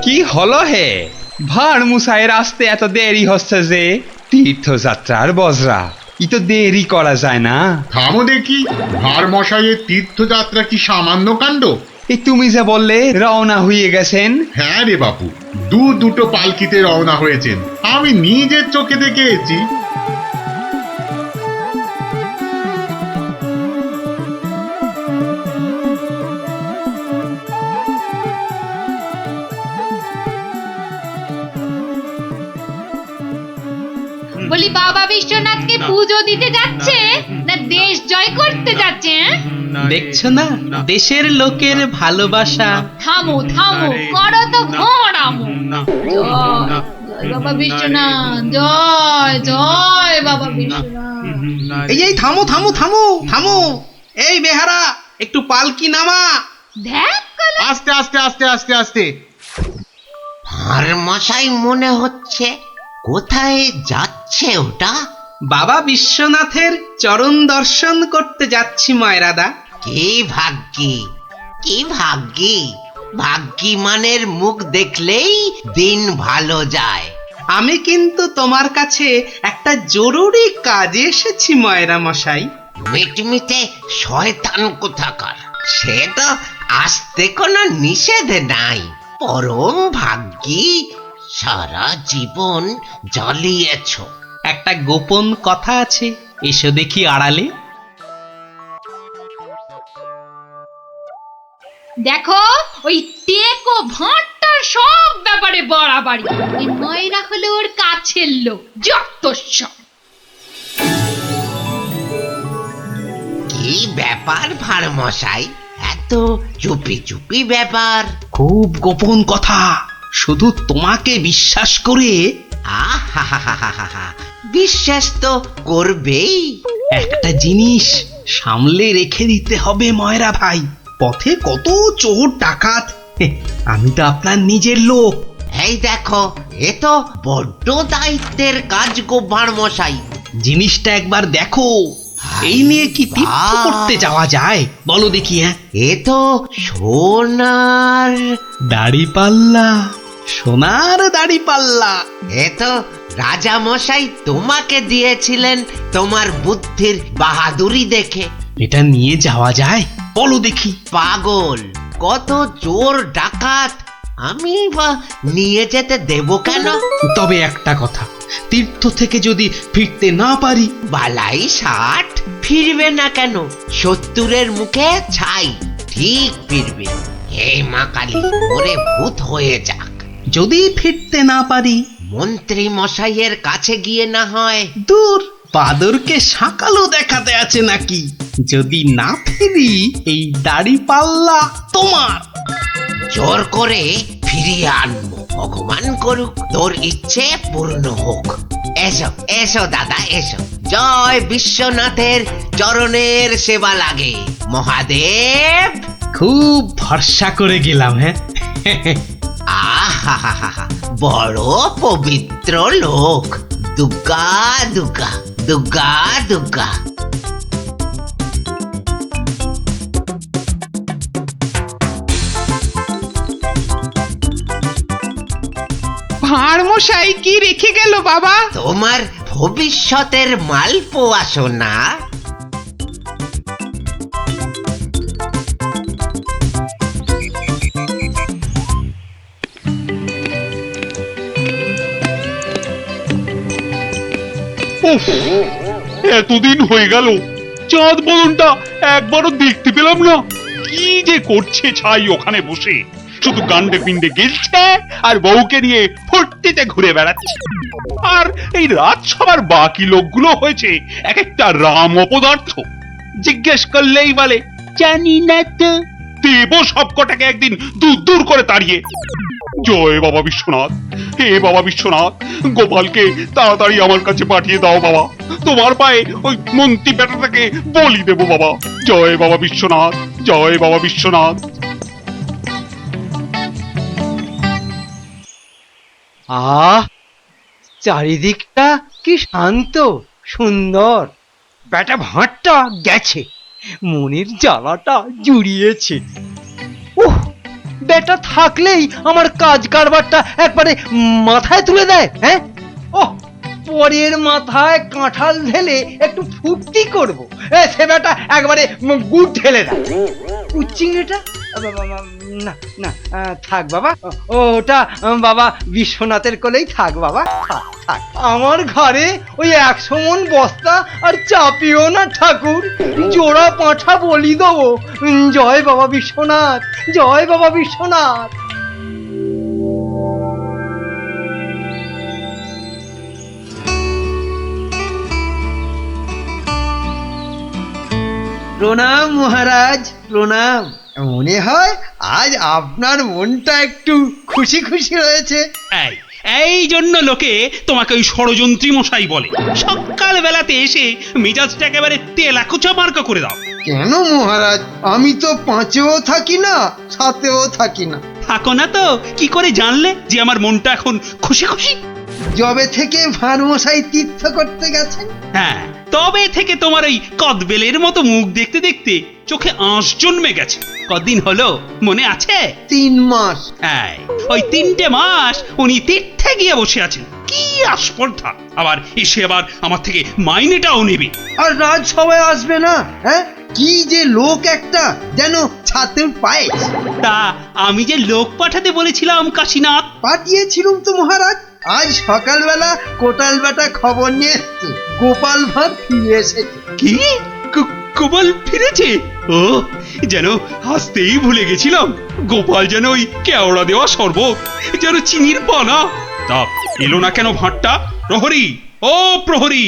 কি হলো হে? ভাঁড় মশাইয়ের আসতে এত দেরি হচ্ছে যে? তীর্থযাত্রার বজরা, ই তো দেরি করা যায় না। থামো দেখি, ভার মশাইয়ের তীর্থযাত্রা কি সামান্য কাণ্ড? এই তুমি যে বললে রওনা হয়ে গেছেন। হ্যাঁ রে বাপু, দুটো পালকিতে রওনা হয়েছেন, আমি নিজের চোখে দেখে এসেছি। বলি বাবা বিশ্বনাথকে পুজো দিতে যাচ্ছে না দেশ জয় করতে যাচ্ছে? দেখছো না দেশের লোকের ভালোবাসা। থামো থামো, করো তো ঘোরামো। জয় বাবা বিশ্বনাথ, জয় জয় বাবা বিশ্বনাথ। এই থামো থামো থামো থামো, এই বেহারা একটু পালকি নামা। দেখ আস্তে আস্তে আস্তে আস্তে আস্তে। আর মশাই মনে হচ্ছে, কোথায় যাচ্ছে ওটা? বাবা বিশ্বনাথের চরণ দর্শন করতে যাচ্ছি ময়রাদা। কি ভাগ্যি, কি ভাগ্যি! ভাগ্যি মানের মুখ দেখলেই দিন ভালো যায়। আমি কিন্তু তোমার কাছে একটা জরুরি কাজে এসেছি ময়রা মশাই। মিটমিটে শয়তান কোথাকার, সে তো আসতে কোনো নিষেধ নাই। পরম ভাগ্যি, সারা জীবন জ্বালিয়েছ। একটা গোপন কথা আছে, এসো দেখি আড়ালে। দেখো, ওই টেকো ভাঁড়টার সব ব্যাপারে বাড়াবাড়ি। এই ময়রা হলো ওর কাছের লোক, যত সব। কি ব্যাপার ভার মশাই, এত চুপি চুপি ব্যাপার? খুব গোপন কথা, শুধু তোমাকে বিশ্বাস করে। আহা, বিশ্বাস তো করবেই। একটা জিনিস সামলে রেখে দিতে হবে ময়রা ভাই, পথে কত চোর ডাকাত। আমি তো আপনার নিজের লোক। এই দেখো, এ তো বড্ড দায়িত্বের কাজ গো ভাঁড় মশাই। জিনিসটা একবার দেখো, এই নিয়ে কি তীর্থ করতে যাওয়া যায় বলো দেখি? হ্যাঁ, এ তো সোনার দাড়ি পাল্লা, সোনার দাড়ি পাল্লা। এ তো রাজা মশাই তোমাকে দিয়েছিলেন তোমার বুদ্ধির বাহাদুরি দেখে। এটা নিয়ে যাওয়া যায় বলো দেখি? পাগল, কত চোর ডাকাত, আমি বা নিয়ে যেতে দেব কেন? তবে একটা কথা, তীর্থ থেকে যদি ফিরতে না পারি? বালাই 60 ফিরবে না কেন? 70-এর মুখে ছাই, ঠিক ফিরবে। হে মা কালী, ওরে ভূত হয়ে যাক। যদি ফিরতে না পারি? মন্ত্রী মশাইয়ের কাছে গিয়ে না হয়। দূর, বাদরকে সাকালো দেখাতে আছে নাকি? যদি না ফিরি, এই দাড়ি পাল্লা তোমার। জোর করে ফিরিয়ে আনবো, ভগবান করুক তোর ইচ্ছে পূর্ণ হোক। এসো এসো দাদা, এসো। জয় বিশ্বনাথের চরণের সেবা লাগে মহাদেব। খুব ভরসা করে গেলাম। হ্যাঁ, আহা, বড় পবিত্র লোক। দুর্গা দুর্গা দুর্গা দুর্গা। ভাঁড় মশাই কি রেখে গেল বাবা? তোমার ভবিষ্যতের মালপোয়া সোনা। এতদিন হয়ে গেল, চাঁদ বদনটা একবারও দেখতে পেলাম না। কি যে করছে ছাই ওখানে বসে, শুধু গান্ডে পিণ্ডে গেলছে আর বউকে নিয়ে ফুর্তিতে ঘুরে বেড়াচ্ছে। আর এই রাজসভার বাকি লোকগুলো হয়েছে এক একটা রাম অপদার্থ। জিজ্ঞেস করলেই বলে জানি না তো। দেব সবকটাকে একদিন দূর দূর করে তাড়িয়ে। জয় বাবা বিশ্বনাথ, হে বাবা বিশ্বনাথ, গোপালকে তাড়াতাড়ি আমার কাছে পাঠিয়ে দাও বাবা। তোমার পায়ে ওই মন্ত্রী বেটাটাকে বলি দেবো বাবা। জয় বাবা বিশ্বনাথ, জয় বাবা বিশ্বনাথ। আহ, চারিদিকটা কি শান্ত সুন্দর। বেটা ভাঁড়টা গেছে, মনের জ্বালাটা জুড়িয়েছে। উহ, বেটা থাকলেই আমার কাজ কারবারটা একবারে মাথায় তুলে দেয়। হ্যাঁ, ও পরের মাথায় কাঁঠাল ঢেলে একটু ফুর্তি করবো, সে বেটা একবারে গুড় ঢেলে দেয়। চিংড়িটা না না, থাক বাবা, ওটা বাবা বিশ্বনাথের কোলেই থাক বাবা, থাক থাক। আমার ঘরে ওই 100 মণ বস্তা আর চাপিও না ঠাকুর, জোড়া পাঁঠা বলি দেবো। জয় বাবা বিশ্বনাথ, জয় বাবা বিশ্বনাথ। প্রণাম মহারাজ, প্রণাম। মনে হয় আজ আপনার মনটা একটু খুশি খুশি রয়েছে। এই জন্য লোকে তোমাকে ওই ষড়যন্ত্রী মশাই বলে। সকাল বেলাতে এসে মেজাজটা একেবারে তেলাকুচা মার্কা করে দাও। কেন মহারাজ, আমি তো 5এও থাকি না, 7এও থাকি না। থাকো না তো কি করে জানলে যে আমার মনটা এখন খুশি খুশি? যবে থেকে ভানুমশাই তীর্থ করতে গেছেন। হ্যাঁ, তবে থেকে তোমার ওই কদবেলের মতো মুখ দেখতে দেখতে চোখে আঁশ জন্মে গেছে। কদিন হলো মনে আছে? 3 মাস। হ্যাঁ, ওই 3টে মাস উনি তীর্থে গিয়ে বসে আছেন। কি আস্পর্ধা! আবার এসে আবার আমার থেকে মাইনেটাও নেবে। আর রাজসভায় আসবে না? হ্যাঁ, কি যে লোক একটা, যেন ছাতের পায়ে। তা আমি যে লোক পাঠাতে বলেছিলাম কাশীনাথ, পাঠিয়েছিলুম তো মহারাজ। আজ সকালবেলা কোটাল বেটা খবর নিয়ে এসছে, গোপাল ভাঁড় ফিরে এসেছে। কি গোপাল ফিরেছে? ও, যেন হাসতেই ভুলে গেছিলাম। গোপাল যেন ওই কেওড়া দেওয়া শরবত, যেন চিনির পানা। তা এলো না কেন ভাঁড়টা? প্রহরী, ও প্রহরী!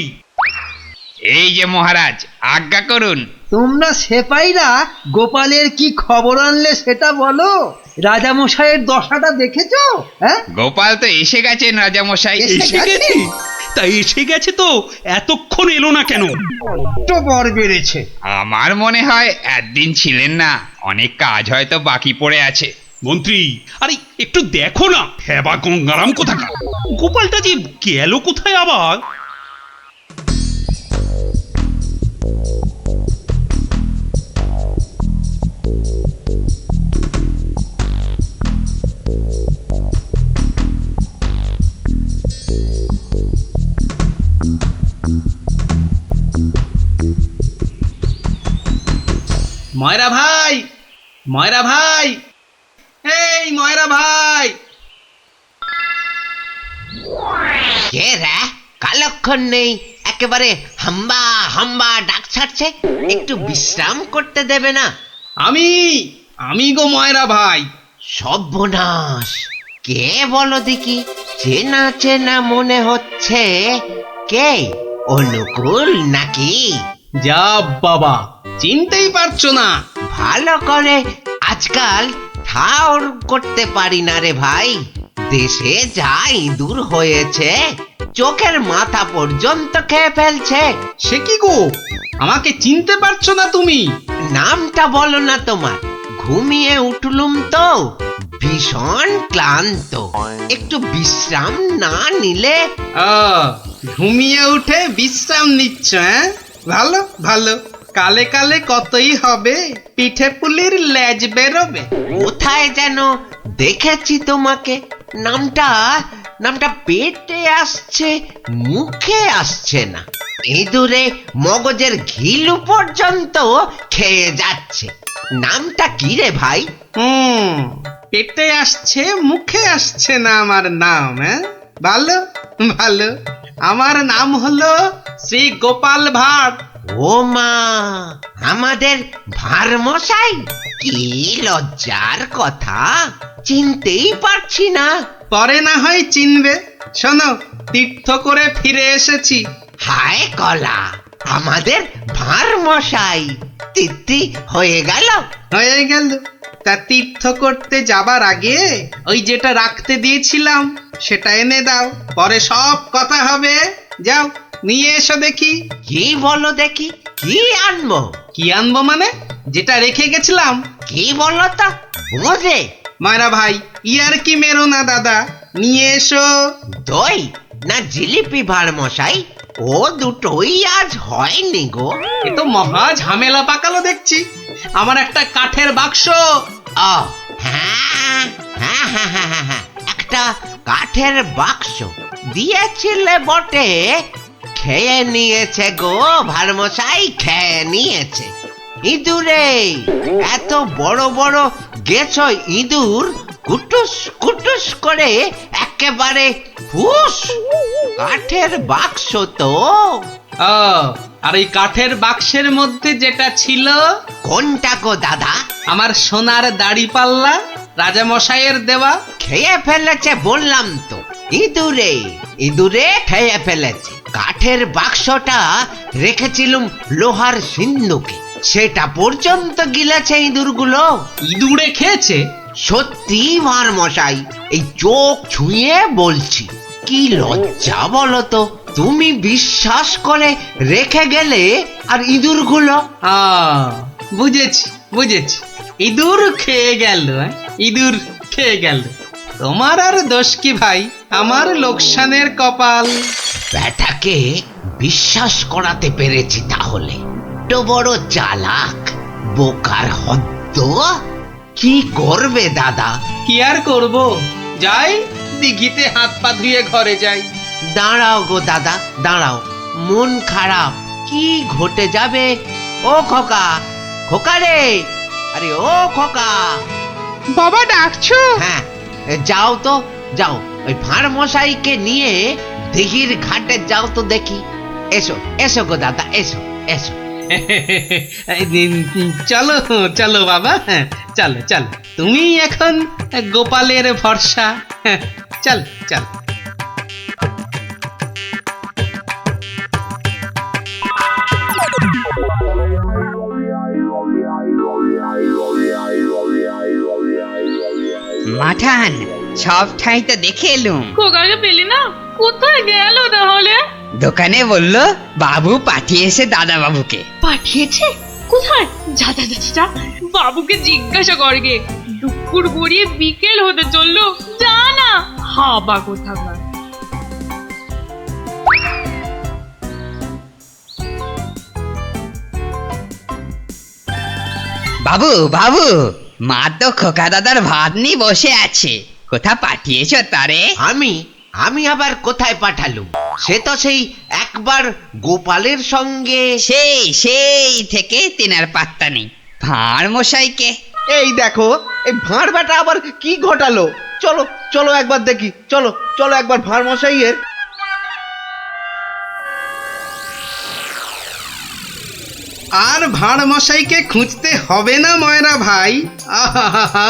এই যে মহারাজ, আজ্ঞা করুন। তোমরা সেপাইরা গোপালের কি খবর আনলে সেটা বলো। রাজামশাইয়ের দশাটা দেখেছো? হ্যাঁ, গোপাল তো এসে গেছেন রাজামশাই। এসে গেছে? তাই এসে গেছে তো এতক্ষণ এলো না কেন? তো বর বেড়েছে। আমার মনে হয় একদিন ছিলেন না, অনেক কাজ হয়তো বাকি পড়ে আছে। মন্ত্রী, আরে একটু দেখো না, হেবা গঙ্গারাম কোথাকার! গোপালটা যে গেল কোথায় আবার? ময়রা ভাই, ময়রা ভাই, এই ময়রা ভাই! কে রে? কালক্ষণ নেই, একেবারে হাম্বা হাম্বা ডাক ছাড়ছে। একটু বিশ্রাম করতে দেবে না? আমি গো ময়রা ভাই। সর্বনাশ! কে বলো দেখি? চেনা চেনা মনে হচ্ছে। কে? অনুকূল নাকি? যা বাবা, চিনতেই পারছো না? ভালো করে আজকাল ঠাউর করতে পারি না রে ভাই। দেশে যা ইঁদুর হয়েছে, চোখের মাথা পর্যন্ত খেয়ে ফেলছে। সে কি গো, আমাকে চিনতে পারছো না তুমি? নামটা বলো না তোমার। ঘুমিয়ে উঠলুম তো, ভীষণ ক্লান্ত। একটু বিশ্রাম না নিলে। ঘুমিয়ে উঠে বিশ্রাম নিচ্ছ? হ্যাঁ, ভালো ভালো। কালে কালে কতই হবে, পিঠে পুলির লেজ বেরোবে। কোথায় যেন দেখেছি তোমাকে। নামটা পেটে আসছে, মুখে আসছে না। ইঁদুরে মগজের ঘিলু পর্যন্ত খেয়ে যাচ্ছে। নামটা কি রে ভাই? পেটে আসছে, মুখে আসছে না আমার নাম। হ্যাঁ, ভালো ভালো। আমার নাম হলো শ্রী গোপাল ভাঁড়। ও মা, আমাদের ভাঁড় মশাই! কি লজ্জার কথা, চিনতেই পারছি না। পরে না হয় চিনবে। শোনো, তীর্থ করে ফিরে এসেছি। হায় কলা, আমাদের ভাঁড় মশাই তিথি হয়ে গেল। হয়ে গেল। তা তীর্থ করতে যাবার আগে ওই যেটা রাখতে দিয়েছিলাম সেটা এনে দাও, পরে সব কথা হবে। যাও, নিয়ে এসো দেখি। কি বলো দেখি, কি আনবো? কি আনবো মানে? যেটা রেখে গেছিলাম। কি বলো তো, বোঝে? ময়রা ভাই, ইয়ার কি মেরো না দাদা, নিয়ে এসো। দই না জিলিপি ভাঁড় মশাই? ও দুটোই আজ হয়নি গো। এ তো মহা ঝামেলা পাকালো দেখছি। আমার একটা কাঠের বাক্স। হ্যাঁ হ্যাঁ হ্যাঁ হ্যাঁ হ্যাঁ হ্যাঁ, একটা কাঠের বাক্স দিয়েছিলে বটে, খেয়ে নিয়েছে গো ভারমশাই, খেয়ে নিয়েছে। ইঁদুরে, এত বড় বড় গেছ ইঁদুর, কুটুস কুটুস করে একেবারে ফুস। কাঠের বাক্স তো। ও, আর এই কাঠের বাক্সের মধ্যে যেটা ছিল, কোনটা গো দাদা? আমার সোনার দাড়ি পাল্লা, রাজা মশাইয়ের দেওয়া। খেয়ে ফেলেছে বললাম তো, ইঁদুরে ইঁদুরে খেয়ে ফেলেছে। কাঠের বাক্সটা রেখেছিলুম লোহার সিন্ধুকে, সেটা পর্যন্ত গিলেছে ইঁদুরগুলো। ইঁদুরে খেয়েছে? সত্যি মশাই, এই চোখ ছুঁয়ে বলছি। কি লজ্জা বলো তো, তুমি বিশ্বাস করে রেখে গেলে আর ইঁদুরগুলো। বুঝেছি বুঝেছি, ইঁদুর খেয়ে গেল। ইঁদুর খেয়ে গেল। তোমার আর দোষ কি ভাই, আমার লোকসানের কপাল। ব্যাটাকে বিশ্বাস করাতে পেরেছি তাহলে। তো বড় চালাক, বোকার হদ্দ। কি করবে দাদা? কি আর করব, যাই দিঘিতে হাত পা ধুয়ে ঘরে যাই। দাঁড়াও গো দাদা, দাঁড়াও। মন খারাপ, কি ঘটে যাবে? ও খোকা, খোকা রে, আরে ও খোকা। বাবা ডাকছো? হ্যাঁ, যাও তো যাও, ওই ভাঁড় মশাইকে নিয়ে দিঘির ঘাটে যাও তো দেখি। এসো এসো গো দাদা, এসো এসো। চলো চলো বাবা, চলো চলো, তুমি এখন গোপালের ভরসা। চল চল। মাঠান, সব ঠাই তো দেখে এলুম। খোকাকে পেলি না? কোথায় গেল তাহলে? দোকানে বললো বাবু পাঠিয়েছে দাদা বাবুকে। পাঠিয়েছে? কোথায়? যা যা যা যা, বাবুকে জিজ্ঞাসা করগে। দুপুর গড়িয়ে বিকেল হতে চললো, যা না। হাবা কোথাকার। বাবু বাবু, মা তো খোকা দাদার ভাত নিয়ে বসে আছে, কোথা পাঠিয়েছ তারে? আমি আমি আবার কোথায় পাঠালুম? সে তো সেই একবার গোপালের সঙ্গে। সেই থেকে তিনার পাত্তা নেই। ভাঁড় মশাইকে। এই দেখো, এই ভাঁড় বেটা আবার কি ঘটালো। চলো চলো একবার দেখি, চলো চলো একবার ভাঁড় মশাইয়ের। আর ভাঁড় মশাইকে খুঁজতে হবে না ময়রা ভাই। আহা,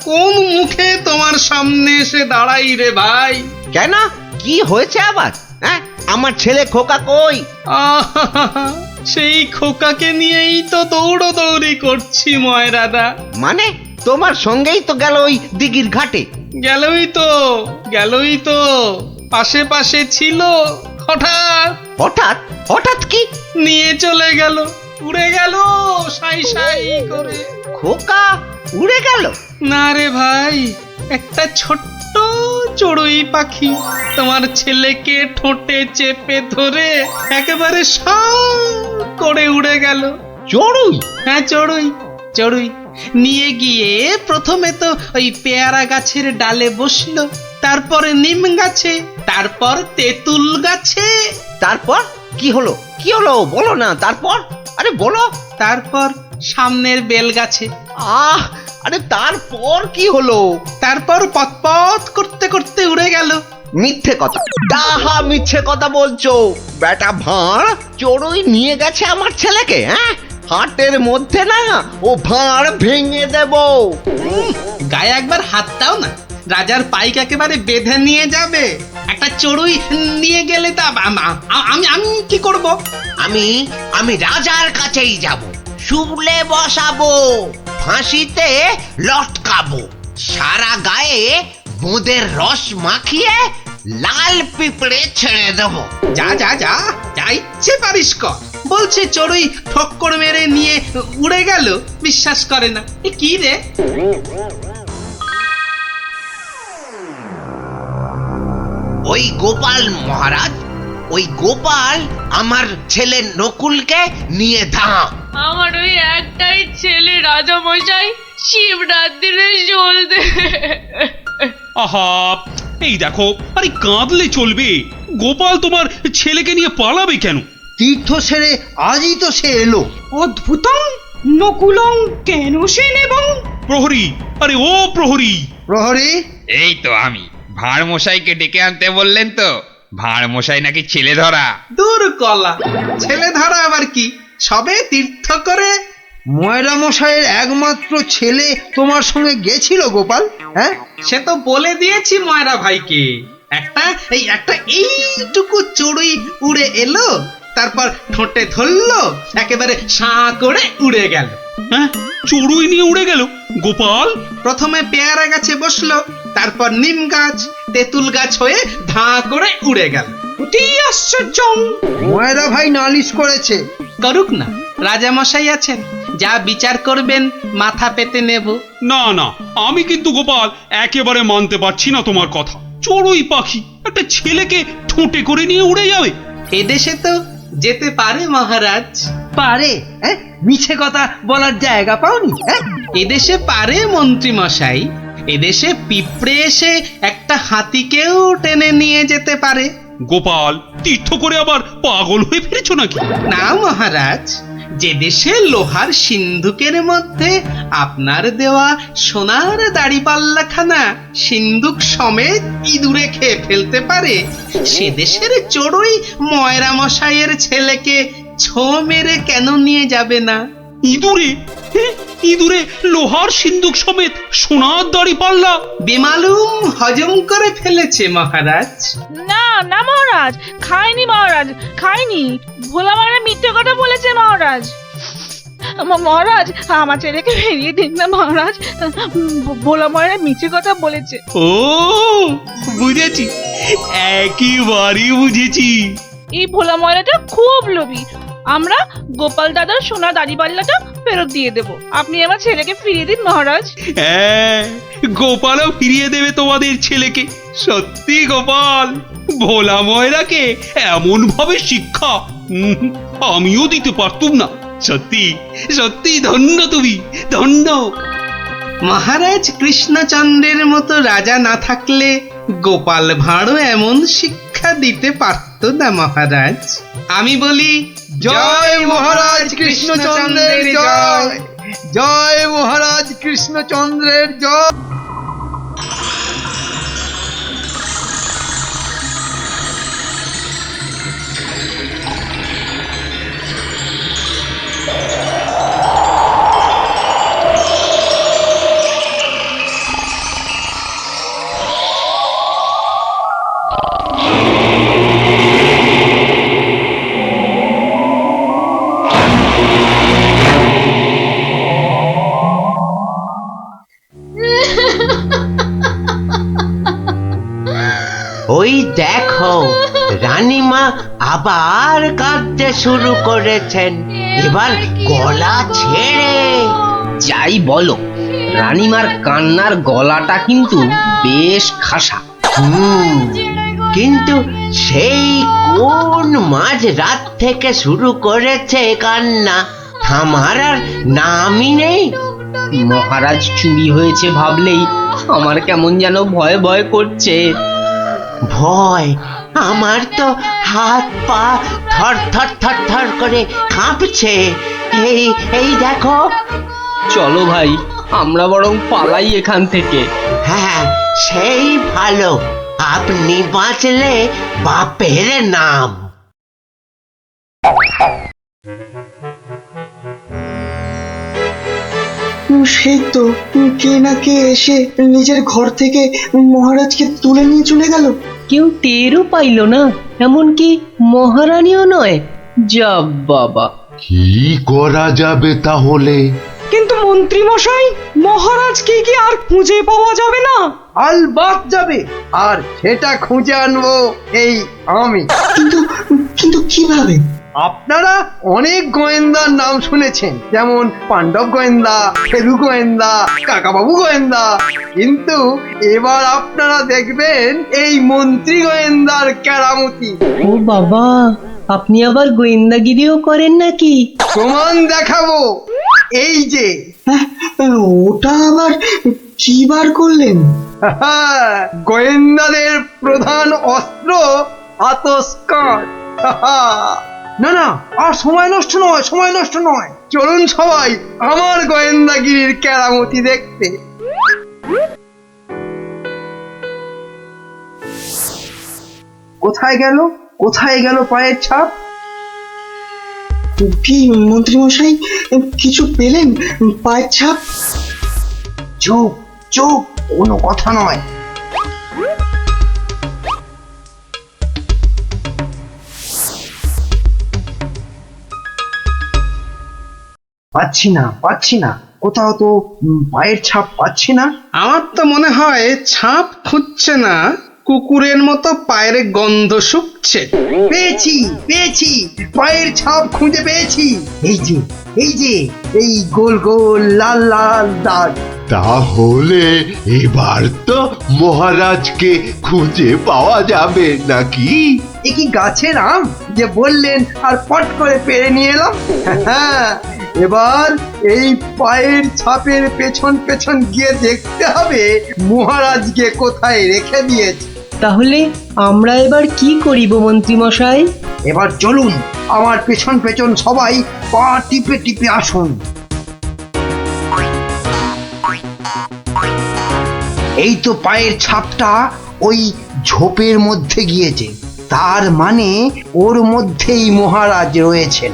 কোন মুখে তোমার সামনে এসে দাঁড়াই রে ভাই। কেন, কি হয়েছে আবার? হ্যাঁ, আমার ছেলে খোকা কই? আহা, সেই খোকাকে নিয়েই তো দৌড়দৌড়ি করছি ময়রাদা। মানে তোমার সঙ্গেই তো গেল ওই দিঘির ঘাটে? গেলই তো পাশে পাশে ছিল, হঠাৎ হঠাৎ হঠাৎ কি? নিয়ে চলে গেল, উড়ে গেল সাই সাই করে। খোকা উড়ে গেল? না রে ভাই, একটা ছোট্ট চড়ুই পাখি তোমার ছেলেকে ঠোঁটে চেপে ধরে একেবারে সাঁ করে উড়ে গেল। চড়ুই? হ্যাঁ, চড়ুই নিয়ে গিয়ে প্রথমে তো ওই পেয়ারা গাছের ডালে বসলো, তারপরে নিম গাছে, তারপর তেঁতুল গাছে। তারপর কি হলো? কি হলো বলো না। তারপর, আরে বলো। তারপর সামনের বেল গাছে। আরে তারপর কি হলো? তারপর পথ করতে করতে উড়ে গেল। মিথ্যে কথা, ডাহা মিথ্যে কথা বলছো। বেটা ভাঁড় চড়ুই নিয়ে গেছে আমার ছেলেকে। হ্যাঁ, হাটের মধ্যে না ও ভাঁড় ভেঙে দেব। গায়ে একবার হাত দাও না, রাজার পাইক একেবারে বেঁধে নিয়ে যাবে। একটা চড়ুই নিয়ে গেলে তা আমি কি করব? আমি রাজার কাছেই যাব, শুলে বসাবো, ফাঁসিতে লটকাবো, সারা গায়ে বোঁদের রস মাখিয়ে লাল পিঁপড়ে ছেড়ে দেবো। যা যা যা, যা ইচ্ছে পারিস কর। বলছে চড়ুই ঠক্কর মেরে নিয়ে উড়ে গেল, বিশ্বাস করে না। এ কি রে? ওই গোপাল মহারাজ, ওই গোপাল আমার ছেলে নকুলকে নিয়ে ধাম। আমার ওই একটাই ছেলে রাজা মশাই, শিবরাত্রিরে চলতে। আহা, এই দেখো, আরে কাঁদলে চলবে? গোপাল তোমার ছেলেকে নিয়ে পালাবে কেন? তীর্থ সেরে আজই তো সে এলো। অদ্ভুতং নকুলং কেন সে নেবং। প্রহরী, আরে ও প্রহরী! প্রহরী, এই তো আমি। ভাঁড় মশাইকে ডেকে আনতে বললেন তো? ভাঁড় মশাই নাকি ছেলে ধরা। দূর কলা, ছেলে ধরা আবার কি, সবে তীর্থ করে। ময়রা মশাইয়ের একমাত্র ছেলে তোমার সঙ্গে গেছিল গোপাল, হ্যাঁ? সে তো বলে দিয়েছি ময়রা ভাইকে। একটা এইটুকু চড়ুই উড়ে এলো, তারপর ঠোঁটে ধরলো, একেবারে সাঁ করে উড়ে গেল। হ্যাঁ, চড়ুই নিয়ে উড়ে গেল গোপাল? প্রথমে পেয়ারা গাছে বসলো, তারপর নিম গাছ, তেঁতুল গাছ হয়ে ধাঁ করে উড়ে গেল। অতি আশ্চর্য। ময়রা ভাই নালিশ করেছে। করুক না, রাজা মশাই আছেন, যা বিচার করবেন মাথা পেতে নেব। না না, আমি কিন্তু গোপাল একেবারে মানতে পারছি না তোমার কথা। চড়ুই পাখি একটা ছেলেকে ঠোঁটে করে নিয়ে উড়ে যাবে? এদেশে তো যেতে পারে মহারাজ। পারে? হ্যাঁ, মিছে কথা বলার জায়গা পাওনি? হ্যাঁ, এদেশে পারে মন্ত্রী মশাই। এদেশে পিঁপড়ে এসে একটা হাতিকেও টেনে নিয়ে যেতে পারে। গোপাল, তীর্থ করে আবার পাগল হয়ে ফিরেছ নাকি? না মহারাজ, যে দেশে লোহার সিন্ধুকের মধ্যে আপনার দেওয়া সোনার দাড়িপাল্লাখানা সিন্ধুক সমেত ইঁদুরে খেয়ে ফেলতে পারে, সে দেশের চড়ুই ময়রা মশাইয়ের ছেলেকে ছো মেরে কেন নিয়ে যাবে না? ইঁদুরে? ইঁদুরে লোহার সিন্ধুক সমেত সোনার দাড়ি পাল্লা? বেমালুম হজম করে ফেলেছে মহারাজ। না না মহারাজ, খাইনি মহারাজ, খাইনি। ভোলা মায়ের মিথ্যে কথা বলেছে মহারাজ। মহারাজ, আমার ছেলেকে ফিরিয়ে দিন না মহারাজ। ভোলা মায়ের মিথ্যে কথা বলেছে। ও, বুঝেছি, একেবারে বুঝেছি। এই ভোলা ময়রাটা খুব লোভী। আমরা গোপাল দাদার সোনা দাড়িপাল্লাটা ফেরত দিয়ে দেব। আপনি আমার ছেলেকে ফিরিয়ে দিন মহারাজ। হ্যাঁ, গোপালও ফিরিয়ে দেবে তোমাদের ছেলেকে। সত্যি গোপাল, ভোলা ময়রাকে এমন ভাবে শিক্ষা আমিও দিতে পারতুম না। সত্যি সত্যি ধন্য তুমি, ধন্য। মহারাজ কৃষ্ণচন্দ্রের মতো রাজা না থাকলে গোপাল ভাঁড়ও এমন শিক্ষা দিতে পারত না মহারাজ। আমি বলি জয় মহারাজ কৃষ্ণচন্দ্রের জয়, জয় মহারাজ কৃষ্ণচন্দ্রের জয়। ওই দেখো, রানীমা আবার কাঁদতে শুরু করেছেন, এবার গলা ছেড়ে। যাই বলো, রানীমার কান্নার গলাটা কিন্তু বেশ খাসা। কিন্তু সেই কোন মাঝ রাত থেকে শুরু করেছে কান্না, থামার আর নামই নেই। মহারাজ চুরি হয়েছে ভাবলেই আমার কেমন যেন ভয় ভয় করছে। ভয়? আমার তো হাত পা থর থর থর থর করে কাঁপছে। এই এই দেখো। চলো ভাই, আমরা বরং পালাই এখান থেকে। হ্যাঁ, সেই ভালো। আপনি বাঁচলে বাপের নাম। সেই তো কে না কে এসে নিজের ঘর থেকে মহারাজকে তুলে নিয়ে চলে গেল। কেউ টেরও পাইল না, এমনকি মহারানীও নয়। যা বাবা, কি করা যাবে তাহলে? কিন্তু মন্ত্রী মশাই, মহারাজকে কি আর খুঁজে পাওয়া যাবে না? আলবাত যাবে, আর সেটা খুঁজে আনবো এই আমি। কিন্তু কিন্তু কিভাবে? আপনারা অনেক গোয়েন্দার নাম শুনেছেন, যেমন পাণ্ডব গোয়েন্দা, ফেলু গোয়েন্দা, কাকাবাবু গোয়েন্দা, কিন্তু এবার আপনারা দেখবেন এই মন্ত্রী গোয়েন্দার কেরামতি। ও বাবা, আপনি আবার গোয়েন্দাগিরিও করেন নাকি? প্রমাণ দেখাবো। এই যে হ্যাঁ, ওটা আবার কি বার করলেন? গোয়েন্দাদের প্রধান অস্ত্র আতস কাঠ। না না, আর সময় নষ্ট নয়, সময় নষ্ট নয়, চলুন সবাই আমার গোয়েন্দাগিরির কেরামতি দেখতে। কোথায় গেল, কোথায় গেল পায়ের ছাপ? কি মন্ত্রী মশাই, কিছু পেলেন পায়ের ছাপ? চুপ চুপ, কোনো কথা নয়। পাচ্ছি না, পাচ্ছি না, কোথাও তো পায়ের ছাপ পাচ্ছি না। আমার তো মনে হয় ছাপ খুঁজছে না, কুকুরের মতো পায়ের গন্ধ শুকছে। পেয়েছি পেয়েছি, পায়ের ছাপ খুঁজে পেয়েছি। এই যে এই যে, এই গোল গোল লাল লাল দাগ। তাহলে এবার তো মহারাজকে খুঁজে পাওয়া যাবে নাকি? এ কি গাছের আম যে বললেন আর পট করে পেরে নিয়ে এলাম? এবার এই পায়ের ছাপের পেছন পেছন গিয়ে দেখতে হবে মহারাজকে কোথায় রেখে দিয়েছে। তাহলে আমরা এবার কি করিব মন্ত্রী মশাই? এবার চলুন আমার পেছন পেছন সবাই পা টিপে টিপে আসুন। এই তো পায়ের ছাপটা ওই ঝোপের মধ্যে গিয়েছে, তার মানে ওর মধ্যেই মহারাজ রয়েছেন।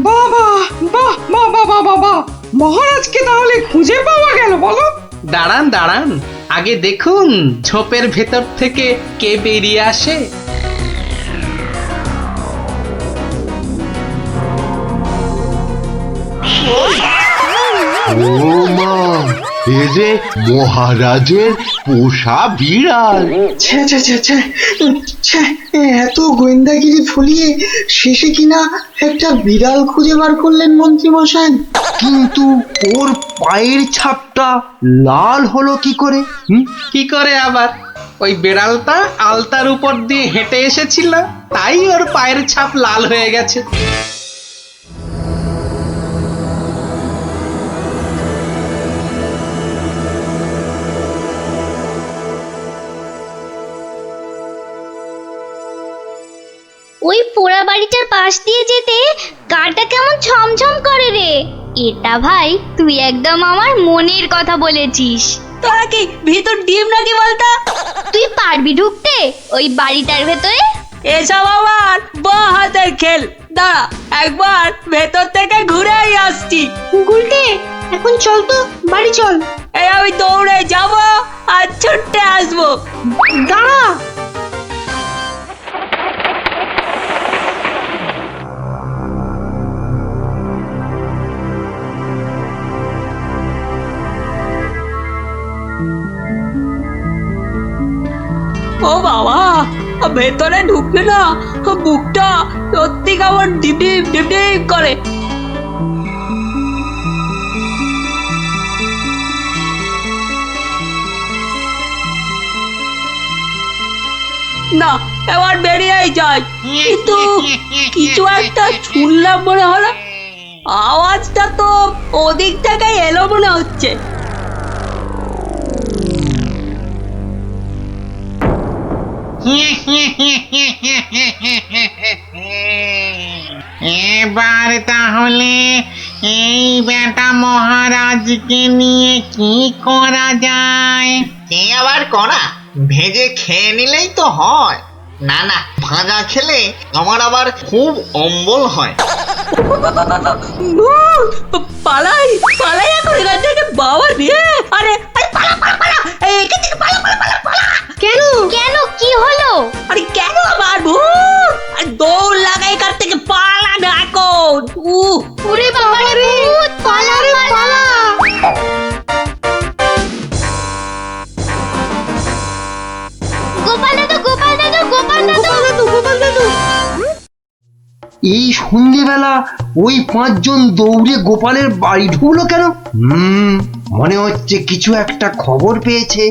বাবা বাহ বাহ বাহ বাহ বাহ, মহারাজকে তাহলে খুঁজে পাওয়া গেল বলো? দাঁড়ান দাঁড়ান, আগে দেখুন ঝোপের ভেতর থেকে কে বেরিয়ে আসে। ও মা, এ যে মহারাজের পোষা বিড়াল। ছ্যা ছ্যা ছ্যা ছ্যা ছ্যা, এত গোয়েন্দাগিরি ফলিয়ে শেষে কিনা একটা বিড়াল খুঁজে বার করলেন মন্ত্রী মশাই। কিন্তু ওর পায়ের ছাপটা লাল হলো কি করে? কি করে আবার? ওই বেড়ালটা আলতার উপর দিয়ে হেঁটে এসেছিল, তাই ওর পায়ের ছাপ লাল হয়ে গেছে। ওই পোড়া বাড়িটার পাশ দিয়ে যেতে গাটা কেমন ছমছম করে রে। এটা ভাই তুই একদম আমার মনের কথা বলেছিস। তোরা কি ভিতর ডিম নাকি বলতো? তুই পারবি ঢুকতে ওই বাড়িটার ভেতরে? এসব আমার বাঁ হাতের খেল, দাঁড়া একবার ভেতর থেকে ঘুরেই আসছি। গুলটে, এখন চল তো, বাড়ি চল। এই আমি দৌড়ে যাব আর ছুটে আসবো। দাঁড়া। ও বাবা, ভেতরে ঢুকলে না বুকটা সত্যি কেমন ডিপ ডিপ ডিপ ডিপ করে। না, এবার বেরিয়েই যাই। কিন্তু কিছু একটা শুনলাম মনে হলো, আওয়াজটা তো ওদিক থেকে এলো মনে হচ্ছে। এবার তাহলে এই বেটা মহারাজকে নিয়ে কি করা যায়? কি আবার করা, ভেজে খেয়ে নিলেই তো হয়। না না, ভাজা খেলে আমার আবার খুব অম্বল হয়। পালাই পালাই এখন এখান থেকে, বাবা রে। আরে পালা পালা পালা, এখান থেকে পালা পালা পালা পালা। কেন কেন, কি হলো? আরে কেন আবার ভূত? আর দৌড় লাগাই এখান থেকে, পালা না এখন। ওরে বাবা রে ভূত, পালা রে পালা। গোপাল দাদু, গোপাল দাদু, গোপাল দাদু, গোপাল দাদু। এই সন্ধ্যেবেলা ওই পাঁচজন দৌড়ে গোপালের বাড়ি ঢুকলো কেন? মনে হচ্ছে কিছু একটা খবর পেয়েছে।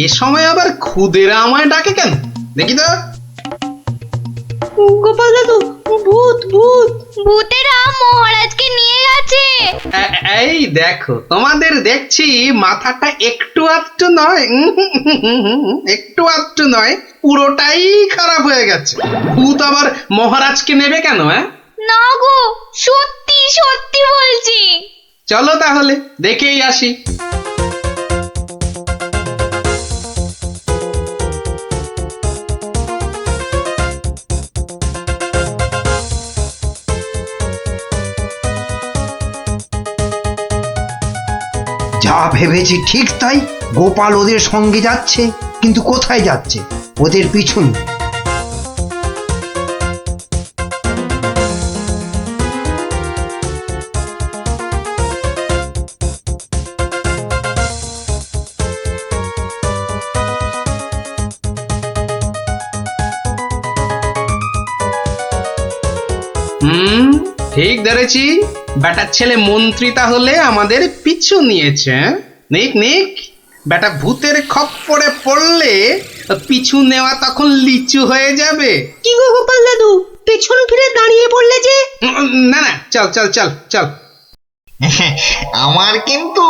এ সময় আবার খুদেরা আমায় ডাকে কেন? দেখি তো। গোপাল দাদু, ভূত ভূত। ভূতেরা মহারাজকে নিয়ে গেছে। লাগছে। এই দেখো, তোমাদের দেখছি মাথাটা একটু আধটু নয়, একটু আধটু নয়, পুরোটাই খারাপ হয়ে গেছে। ভূত আবার মহারাজকে নেবে কেন? না গো, সত্যি সত্যি বলছি। চলো তাহলে দেখেই আসি। যা ভেবেছি ঠিক তাই। গোপাল ওদের সঙ্গে যাচ্ছে, কিন্তু কোথায় যাচ্ছে? ওদের পিছন। ঠিক ধরেছি, বেটার ছেলে মন্ত্রী তাহলে আমাদের পিছু নিয়েছে। নিক নিক, বেটা ভূতের খপ্পরে পড়লে পিছু নেওয়া তখন লিচু হয়ে যাবে। কি গো গোপাল দাদু, পেছন ফিরে দাঁড়িয়ে পড়লে যে? না না, চল চল চল চল। আমার কিন্তু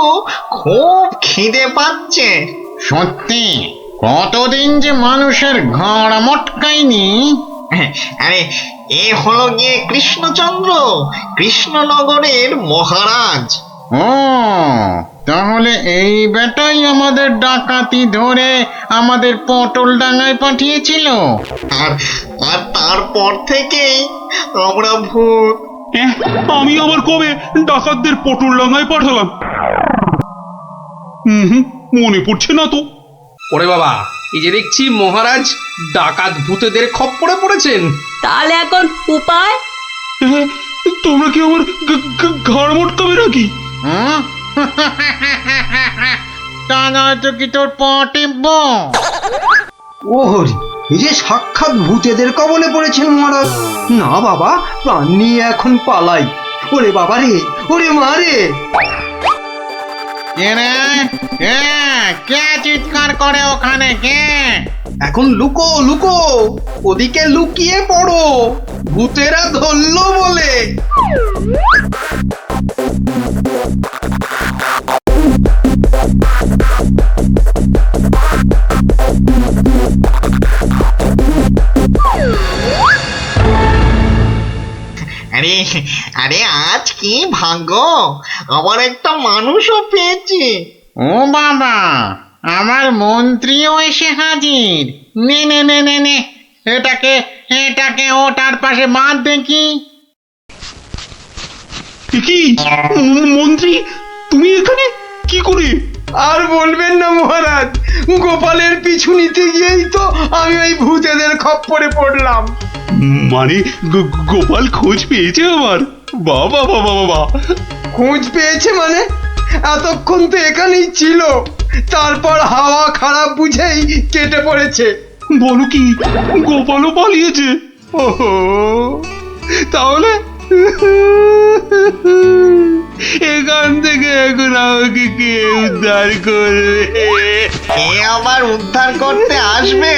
খুব খিদে পাচ্ছে। সত্যি কতদিন যে মানুষের ঘাড় মটকায়নি। আরে এ হলো গিয়ে কৃষ্ণচন্দ্র, কৃষ্ণনগরের মহারাজ। ও তাহলে এই বেটাই আমাদের ডাকাতি ধরে আমাদের পটল ডাঙায় পাঠিয়েছিল। আর আর তারপর থেকেই আমরা ভূত। আমি আবার কবে ডাকাতদের পটল ডাঙায় পাঠালাম? মনে পড়ছে না তো। ওরে বাবা, এই যে দেখছি মহারাজ ডাকাত ভূতেদের খপ্পরে পড়েছেন। তাহলে এখন উপায়? তোমরা কি আমার ঘাড় মটকাবে নাকি? তা নয়তো কি তোর পা টিপব? ও হরি, এই যে সাক্ষাৎ ভূতেদের কবলে পড়েছেন মহারাজ। না বাবা, প্রাণ নিয়ে এখন পালাই। ওরে বাবা রে, ওরে মা রে। কে চিৎকার করে ওখানে? কে? এখন লুকো লুকো, ওদিকে লুকিয়ে পড়ো, ভূতেরা ধরলো বলে। আরে আরে আজ কি ভাগ্য, আবার একটা মানুষও পেয়েছি। ও বাবা, আমার মন্ত্রীও এসে হাজির। নে নে নে নে নে, এটাকে এটাকে ওটার পাশে বাঁধ দেখি। কি মন্ত্রী, তুমি এখানে কি করে? আর বলবেন না মহারাজ, গোপালের পিছু নিতে গিয়েই তো আমি ওই ভূতেদের খপ্পরে পড়লাম। মানে গোপাল খোঁজ পেয়েছে আমার? বাবা বাবা বাবা, খোঁজ পেয়েছে মানে? এতক্ষণ তো এখানেই ছিল, তারপর হাওয়া খারাপ বুঝেই কেটে পড়েছে। বলো কি, গোপালও পালিয়েছে? ওহো, তাহলে এখান থেকে এখন আমাকে কে উদ্ধার করবে? কে আবার উদ্ধার করতে আসবে?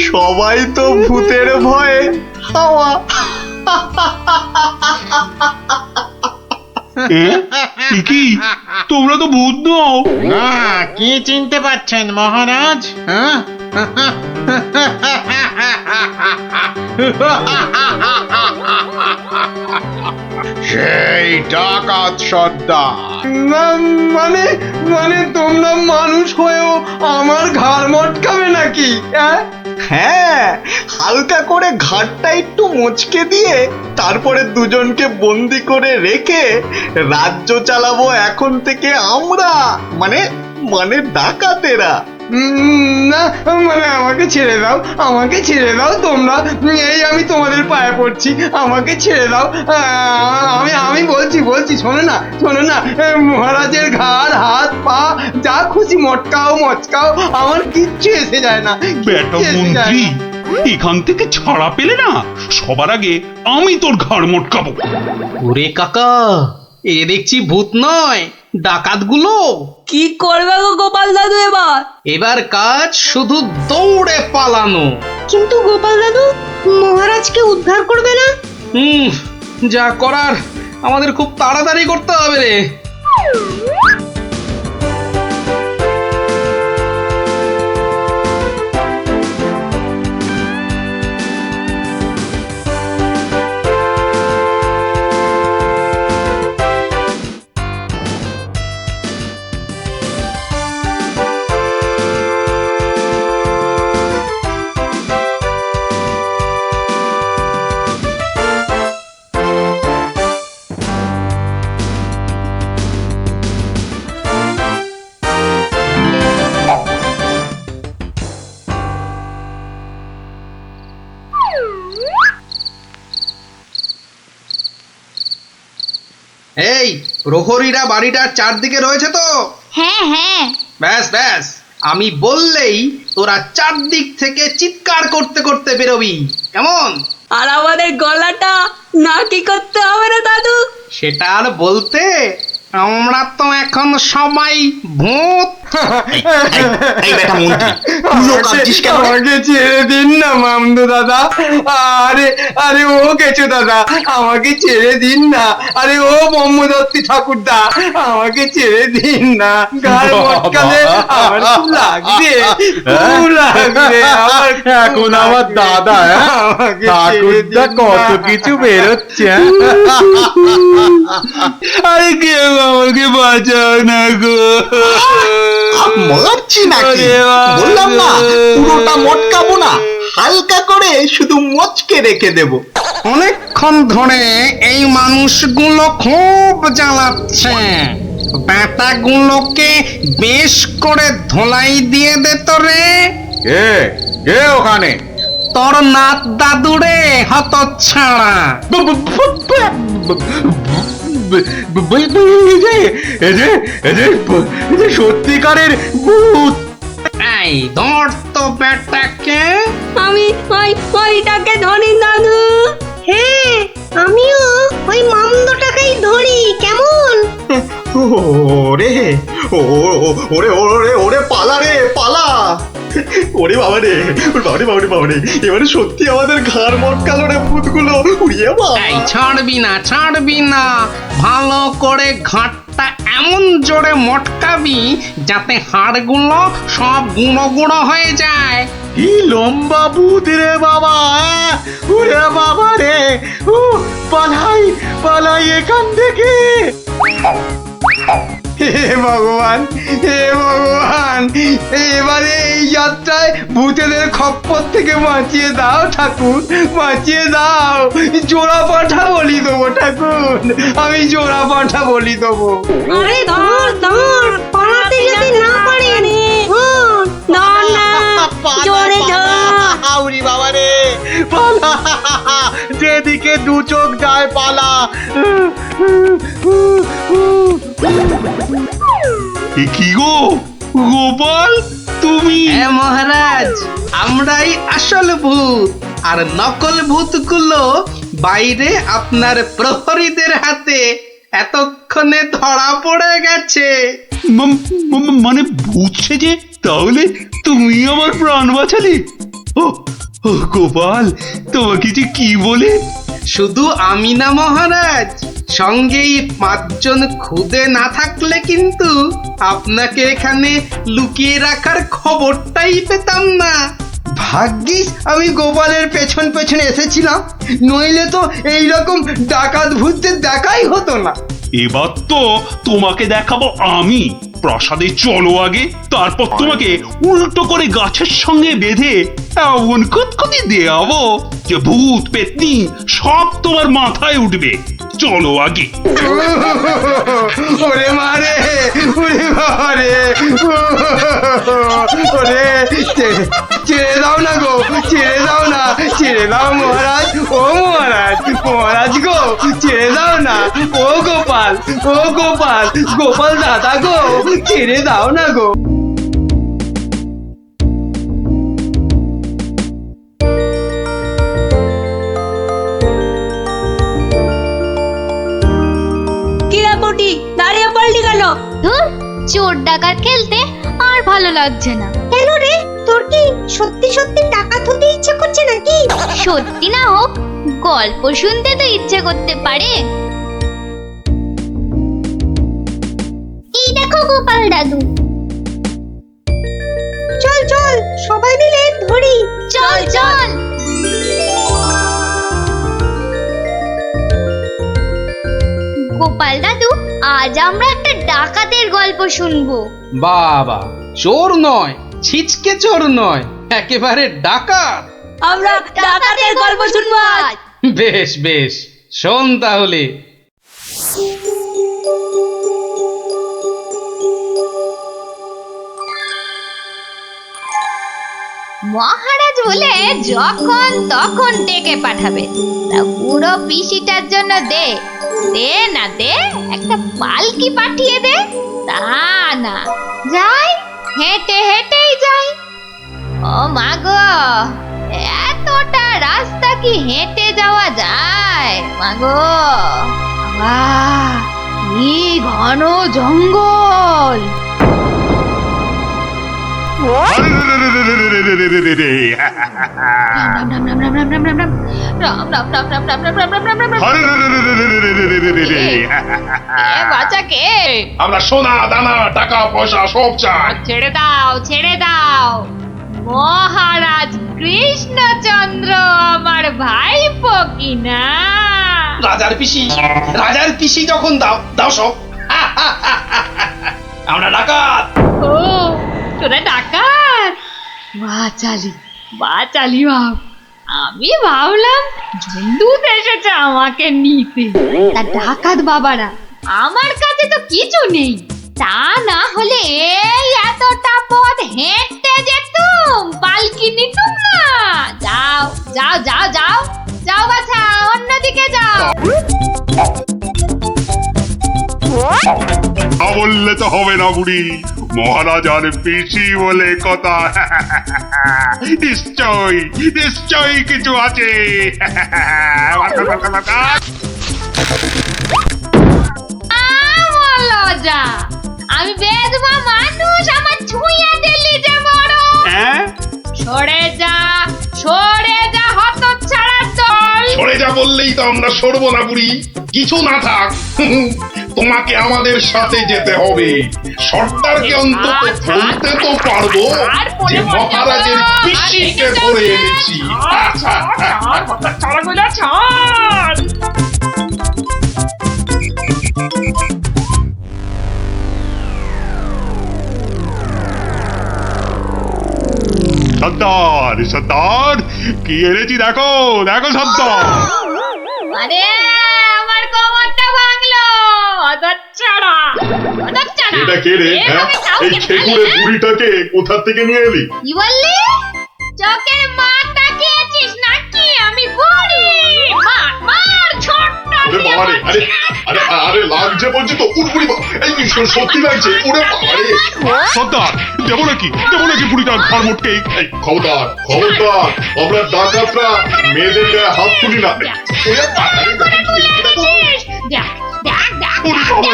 সবাই তো ভূতের ভয়ে হাওয়া। কি তোমরা তো ভূত নও? না, কি চিনতে পারছেন মহারাজ? সেই ডাকাত সর্দার। মানে মানে তোমরা মানুষ হয়েও আমার ঘাড় মটকাবে নাকি? হ্যাঁ, হালকা করে ঘাটটা একটু মুচকে দিয়ে তারপরে দুজনকে বন্দি করে রেখে রাজ্য চালাবো এখন থেকে আমরা, মানে মানে ডাকাতেরা। না মানে আমাকে ছেড়ে দাও, আমাকে ছেড়ে দাও তোমরা। এই আমি তোমাদের পায়ে পড়ছি, আমাকে ছেড়ে দাও। আমি বলছি শোনো না, মহারাজের ঘাড় হাত পা যা খুশি মটকাও, আমার কিচ্ছু এসে যায় না। বেটা মন্ত্রী, এখান থেকে ছাড়া পেলে না, সবার আগে আমি তোর ঘাড় মটকাবো। ওরে কাকা, এ দেখছি ভূত নয়, ডাকাতগুলো। কি করবে গো গোপাল দাদু এবার? এবার কাজ শুধু দৌড়ে পালানো। কিন্তু গোপাল দাদু, মহারাজকে উদ্ধার করবে না? যা করার আমাদের খুব তাড়াতাড়ি করতে হবে রে। এই প্রহরীরা বাড়িটার চারদিকে রয়েছে তো? হ্যাঁ হ্যাঁ। ব্যাস ব্যাস, আমি বললেই তোরা চারদিক থেকে চিৎকার করতে করতে বেরোবি, কেমন? আর আমাদের গলাটা না কি করতে হবে না দাদু? সেটা আর বলতে, আমরা তো এখন সবাই ভূত। আমাকে ছেড়ে দিন না মামদু দাদা। আরে আরে ও কেচো দাদা, আমাকে ছেড়ে দিন না। আরে ও ব্রহ্মদত্তি ঠাকুরদা, আমাকে ছেড়ে দিন না। গায়ে মটকালে আমার খুব লাগবে, খুব লাগবে আমার। এখন আমার দাদা ঠাকুরদা কত কিছু বেরোচ্ছে। আরে কেউ আমাকে বাঁচাও না গো। মারছি নাকি? বললাম না পুরোটা মটকাবো না, হালকা করে শুধু মচকে রেখে দেব। অনেকক্ষণ ধরে এই মানুষগুলো খুব জ্বালাচ্ছে, ব্যাটাগুলোকে বেশ করে ধোলাই দিয়ে দে তো রে। কে কে ওখানে? তোর নাত দাদুরে হতচ্ছাড়া। সত্যিকারের ভূত। এই ধর তো ব্যাটাকে। আমি ওইটাকে ধরি দাদু। হ্যাঁ, আমিও ওই মামদটাকেই ধরি, কেমন? ওরে ওরে ওরে ওরে পালা রে পালা। ওরে বাবা রে, বাবারে বাবারে বাবারে, এবারে সত্যি আমাদের ঘাড় মটকালো রে ভূতগুলো। উড়িয়ে এই ছাড়বি না, ছাড়বি না, ভালো করে ঘাটটা এমন জোরে মটকাবি যাতে হাড়গুলো সব গুঁড়ো গুঁড়ো হয়ে যায়। কি লম্বা ভূত রে বাবা! ওরে বাবা রে, পালাই পালাই এখান থেকে। হে ভগবান, হে ভগবান, এবারে এই যাত্রায় ভূতেদের খপ্পর থেকে বাঁচিয়ে দাও ঠাকুর, বাঁচিয়ে দাও। জোড়া পাঠা বলি দেবো ঠাকুর, আমি জোড়া পাঠা বলি দেবো। আরে ধর ধর, পালাতে যদি না পারি। ধর না, জোরে ধর। আউরি বাবা রে, পালা, যেদিকে দু চোখ যায় পালা। কি গো গোপাল, তুমি? হ্যাঁ মহারাজ, আমরাই আসল ভূত, আর নকল ভূতগুলো বাইরে আপনার প্রহরীদের হাতে এতক্ষণে ধরা পড়ে গেছে। মানে ভূত সেজে তাহলে তুমি আমার প্রাণ বাঁচালে? ও গোপাল, তোমাকে যে কি বলে। শুধু আমি না মহারাজ, সঙ্গেই 5 জন খুদে না থাকলে কিন্তু আপনাকে এখানে লুকিয়ে রাখার খবরটাই পেতাম না। ভাগ্যিস আমি গোপালের পেছন পেছন এসেছিলাম, নইলে তো এইরকম ডাকাত ভূতদের দেখাই হতো না। এবার তো তোমাকে দেখাবো আমি। প্রাসাদে চলো আগে, তারপর তোমাকে উল্টো করে গাছের সঙ্গে বেঁধে এমন কুতকুতি দেয়াবো যে ভূত পেতনি সব তোমার মাথায় উঠবে। চলো আগে। ওরে মারে, ওরে বাবারে, ওরে ছেড়ে দাও না গো, ছেড়ে দাও না, ছেড়ে দাও মহারাজ, ও মহারাজ, মহারাজ গো, ছেড়ে দাও না। ও গোপাল, ও গোপাল, গোপাল দাদা গো, ছেড়ে দাও না গো। দাঁড়িয়ে পড়লি কেন? ধুর, চোর ডাকাত খেলতে আর ভালো লাগছে না। কেন রে, তোর কি সত্যি সত্যি ডাকাত হতে ইচ্ছে করছে নাকি? সত্যি না হোক, গল্প শুনতে তো ইচ্ছে করতে পারে। দেখো গোপাল দাদু। চল চল সবাই মিলে ধরি। চল চল। গোপাল দাদু, আজ আমরা একটা ডাকাতের গল্প শুনবো। বাবা, চোর নয়, ছিচকে চোর নয়, একেবারে ডাকাত। আমরা ডাকাতের গল্প শুনবো আজ। বেশ বেশ, শোন তাহলে। মহারাজ বলে যখন তখন ডেকে পাঠাবে, তা বুড়ো পিসিটার জন্য দে দে না দে একটা পালকি পাঠিয়ে দে। তা না, যাই হেঁটে হেঁটেই যাই। ও মাগো, এতটা রাস্তা কি হেঁটে যাওয়া যায় মাগো? বাবা, কি ঘন জঙ্গল! আমরা সোনা দানা টাকা পয়সা সব চাই। ছেড়ে দাও ছেড়ে দাও, মহারাজ কৃষ্ণচন্দ্র আমার ভাইপো কিনা। রাজার পিসি যখন দাও দাও সব। আমরা ডাকাত। ও, তোরা ডাকাত? বাচালি বাচালি ভাব। আমি ভাবলাম ঝুন্ডুত এসেছে আমাকে নিতে। তা ডাকাত বাবারা, আমার কাছে তো কিছু নেই। তা না হলে এই এতটা পথ হেঁটে যেতুম, পালকি নিতুম না। যাও যাও যাও যাও যাও বাছা, অন্যদিকে যাও। বললে তো হবে না বুড়ি, মহারাজ আর পিসি বলে কথা। নিশ্চয় নিশ্চয়ই কিছু আছে। লজ্জা, আমি বেদমা মানুষ, আমার ছুঁয়ে দিলি যে বড়। সরে যা হতচ্ছাড়ার দল। সরে যা বললেই তো আমরা সরবো না বুড়ি, কিছু না থাক। তোমাকে আমাদের সাথে যেতে হবে। সর্দারকে অন্তত বলতে তো পারবো যে মহারাজের পিসিকে ধরে এনেছি। সর্দার সর্দার, কি এনেছি দেখো দেখো সর্দার। আরে আমার কোমরটা ভাঙলো, হতচ্ছাড়া হতচ্ছাড়া। এটা কে রে? এই খেকুড়ে বুড়িটাকে কোথা থেকে নিয়ে এলি? কি বললি? চোখে মার তাকিয়েছিস নাকি? আমি বুড়ি? মার মার, ছোট্ট। ওরে বাবা রে, আরে আরে আরে লাগছে বলছি তো। বুড়ি এই সত্যি লাগছে। ওরে বাবা রে। সর্দার, দেবো নাকি বুড়িটার ঘর মোটকে? খবরদার খবরদার, আমরা ডাকাতরা মেয়েদের গায়ে হাত তুলি না। ওরে বাবা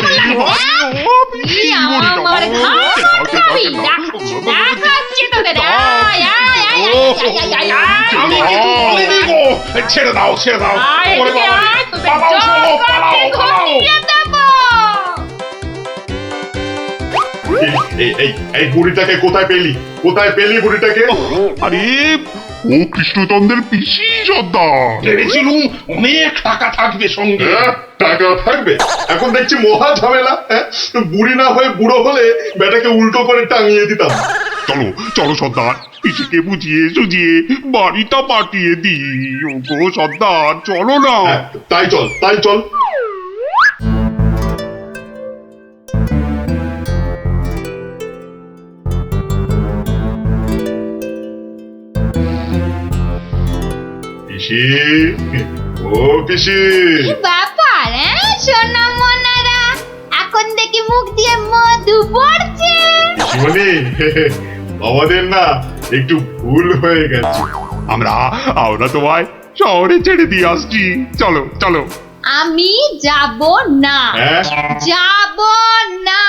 রে, ছেড়ে দাও ছেড়ে দাও। ওরে বাবা রে, পালাও সব, পালাও পালাও। এই বুড়িটাকে কোথায় পেলি বুড়িটাকে? আরে ও কৃষ্ণচন্দ্রের পিসি সর্দার। ভেবেছিলুম অনেক টাকা থাকবে সঙ্গে। টাকা থাকবে? এখন দেখছি মহা ঝামেলা। বুড়ি না হয়ে বুড়ো হলে বেটাকে উল্টো করে টাঙিয়ে দিতাম। চলো চলো সর্দার, পিসিকে বুঝিয়ে সুঝিয়ে বাড়িটা পাঠিয়ে দিই। ওগো সর্দার, চলো না। তাই চল তাই চল। পিসি, ও পিসি। ব্যাপার সোনা মনারা, এখন দেখি মুখ দিয়ে মধু পড়ছে। পিসিমণি, আমাদের না একটু ভুল হয়ে গেছে। আমরা তোমায় শহরে ছেড়ে দিয়ে আসছি। চলো চলো। আমি যাব না, যাব না।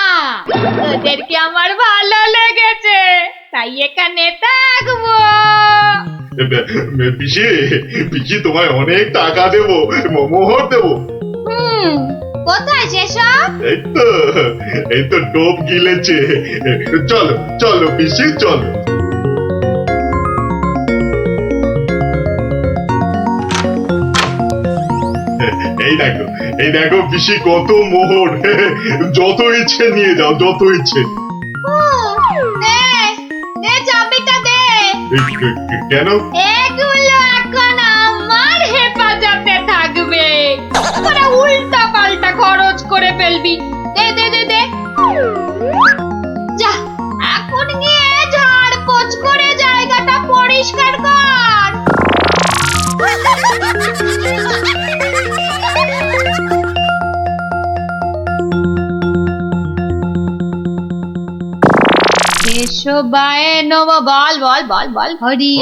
তোদেরকে আমার ভালো লেগেছে, তাই এখানে থাকবো। পিসি তোমায় অনেক টাকা দেবো, মোহর দেবো। কোথায় সেসব? এই তো ডোব গিলেছে। চলো চলো পিসি চলো। এই দেখো পিসি কত মোহর। যত ইচ্ছে নিয়ে যাও, যত ইচ্ছে। দে চাবিটা দে। কেন? এগুলো এখন আমার হেফাজতে থাকবে। তোরা উল্টা পাল্টা খরচ করে ফেলবি। দে দে দে দে। যা এখন গিয়ে ঝাড় পোছ করে জায়গাটা পরিষ্কার কর। কেশবায় নম। বল বল বল বল। হরি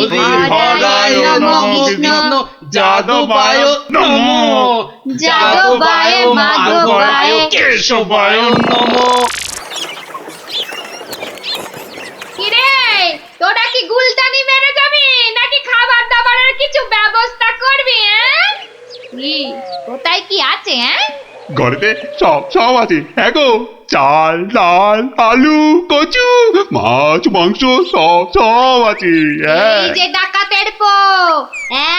হরায় নম কৃষ্ণ যাদবায় নমো যাদবায় মাধবায় কেশবায় নমো। কিরে তোরা কি গুলতানি মেরে যাবি নাকি খাবার দাবারের কিছু ব্যবস্থা করবি? কি কোথায় কি আছে? ঘরেতে সব আছে। হ্যাঁ গো, চাল ডাল আলু কচু মাছ মাংস সব আছে। এই যে ডাকাতের পো,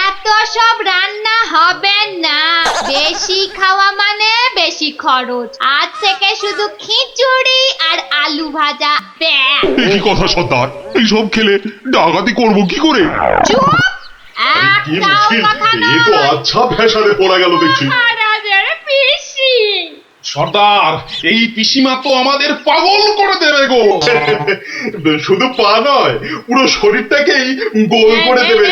এত সব রান্না হবে না। বেশি খাওয়া মানে বেশি খরচ। আজ থেকে শুধু খিচুড়ি আর আলু ভাজা ব্যাস। কি কথা সর্দার, এইসব খেলে ডাকাতি করবো কি করে? চুপ! একটাও কথা না। এ তো আচ্ছা ফ্যাশনে পড়া গেল দেখছি। মহারাজের পিসি। সর্দার, এই পিসিমা তো আমাদের পাগল করে দেবে গো। শুধু পা নয়, পুরো শরীরটাকেই গোল করে দেবে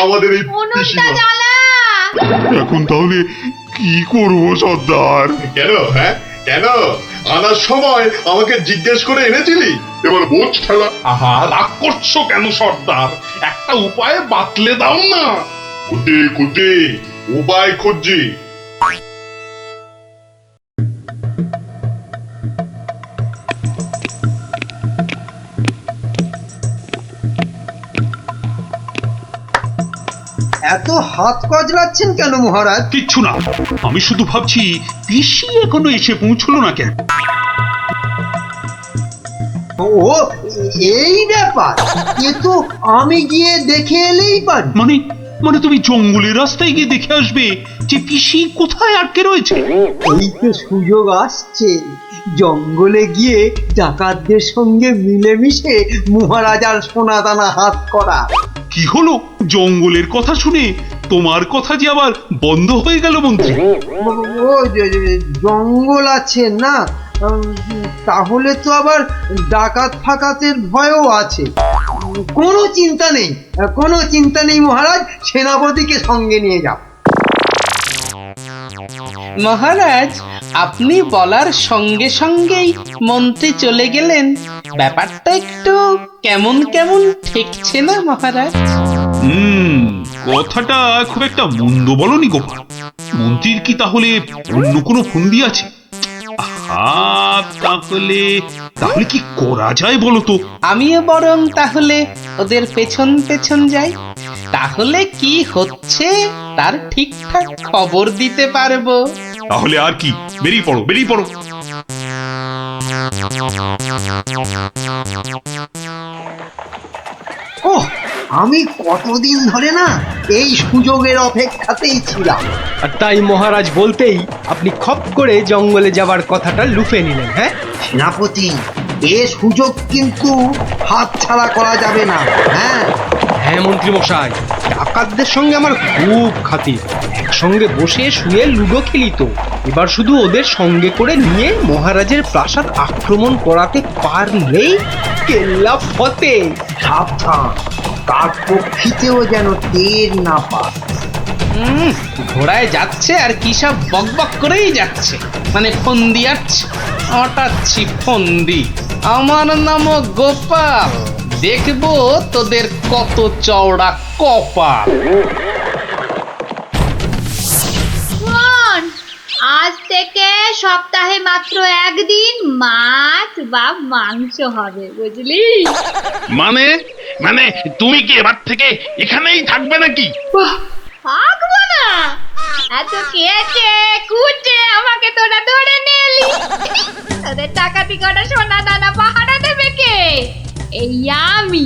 আমাদের এই পিসিমা। এখন তাহলে কি করবো সর্দার? কেন? হ্যাঁ কেন? আনার সময় আমাকে জিজ্ঞেস করে এনেছিলি, এবার বোঝ ঠেলা। আহা, রাগ করছো কেন সর্দার? একটা উপায় বাতলে দাও না। খুঁটি উপায় খুঁজছি। এত হাত কজলাচ্ছেন কেন মহারাজ? কিচ্ছু না, আমি শুধু ভাবছি পিসি এখনো এসে পৌঁছলো না কেন। ও এই ব্যাপার, এ তো আমি গিয়ে দেখে এলেই পারি। মানে তুমি জঙ্গলের রাস্তায় গিয়ে দেখে আসবে যে পিসি কোথায় আটকে রয়েছে? এই তো সুযোগ আসছে, জঙ্গলে গিয়ে ডাকাতদের সঙ্গে মিলেমিশে মহারাজার সোনা দানা হাত করা। কি হলো? জঙ্গলের কথা শুনে তোমার কথা যে আবার বন্ধ হয়ে গেল মন্ত্রী? ও জঙ্গল আছে না, তাহলে তো আবার ডাকাত ফাকাতের ভয়ও আছে। কোনো চিন্তা নেই মহারাজ, সেনাপতিকে সঙ্গে নিয়ে যাও। মহারাজ, আপনি বলার সঙ্গে সঙ্গেই মন্ত্রী চলে গেলেন। ব্যাপারটা একটু কেমন কেমন ঠেকছে না মহারাজ? কথাটা খুব একটা মন্দ বলনি গোপাল। মন্ত্রীর কি তাহলে অন্য কোনো ফন্দি আছে? তাহলে কি করা যায় বলো তো? আমিও বরং তাহলে ওদের পেছন পেছন যাই, তাহলে কি হচ্ছে তার ঠিকঠাক খবর দিতে পারবো। তাহলে আর কি, বেরিয়ে পড়ো। ওহ, আমি কতদিন ধরে না এই সুযোগের অপেক্ষাতেই ছিলাম। আর তাই মহারাজ বলতেই আপনি খপ করে জঙ্গলে যাবার কথাটা লুফে নিলেন। হ্যাঁ সেনাপতি, এ সুযোগ কিন্তু হাতছাড়া করা যাবে না। হ্যাঁ মন্ত্রী মশাই, ডাকাতদের সঙ্গে আমার খুব খাতির। একসঙ্গে বসে শুয়ে লুডো খেলি তো। এবার শুধু ওদের সঙ্গে করে নিয়ে মহারাজের প্রাসাদ আক্রমণ করাতে পারলেই কেল্লা ফতে। সাবধান, তার পক্ষীতেও যেন টের না পায়। ঘোড়ায় যাচ্ছে আর কি সব বকবক করেই যাচ্ছে, মানে ফন্দি আটাচ্ছি ফন্দি। আমার নাম গোপাল, দেখবো তোদের কত চওড়া কপাল। আজ থেকে সপ্তাহে মাত্র একদিন মাছ বা মাংস হবে, বুঝলি? মানে তুমি কি এবার থেকে এখানেই থাকবে নাকি? থাকবো না? এত খেয়েছে কুটে আমাকে আমাকে তোরা ধরে নিয়ে এলি। তোদের ডাকাতি করা সোনা দানা পাহারা দেবে কে? এই আমি,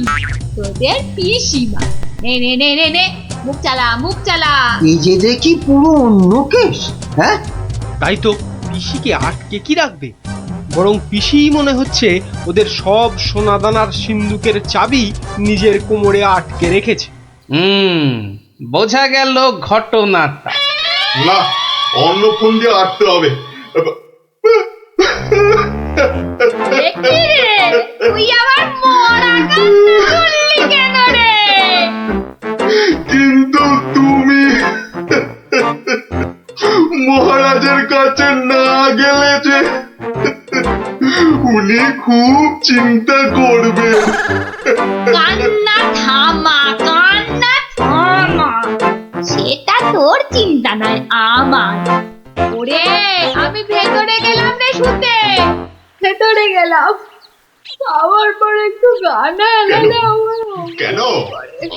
তোদের পিসিমা। নে নে নে নে নে, মুখ চালা মুখ চালা। এই যে দেখি পুরো অন্য কেস। হ্যাঁ, তাই তো। পিসিকে আটকে কি রাখবে? বরং পিসি মনে হচ্ছে ওদের সব সোনাদানার সিন্ধুকের চাবি নিজের কোমরে আটকে রেখেছে। বোঝা গেল ঘটনাটা। না, অন্য ফোন দিয়ে আটতে হবে। তুই আবার মরা কান্না করলি কেন রে? কিন্তু তুমি মহারাজের কাছে না গেলে যে উনি খুব চিন্তা করবেন। কান্না থামা, কান্না থামা। সেটা তোর চিন্তা নয়, আমার। ওরে, আমি ভেতরে গেলাম রে শুতে, ভেতরে গেলাম। খাওয়ার পর একটু গানা এলাম। কেন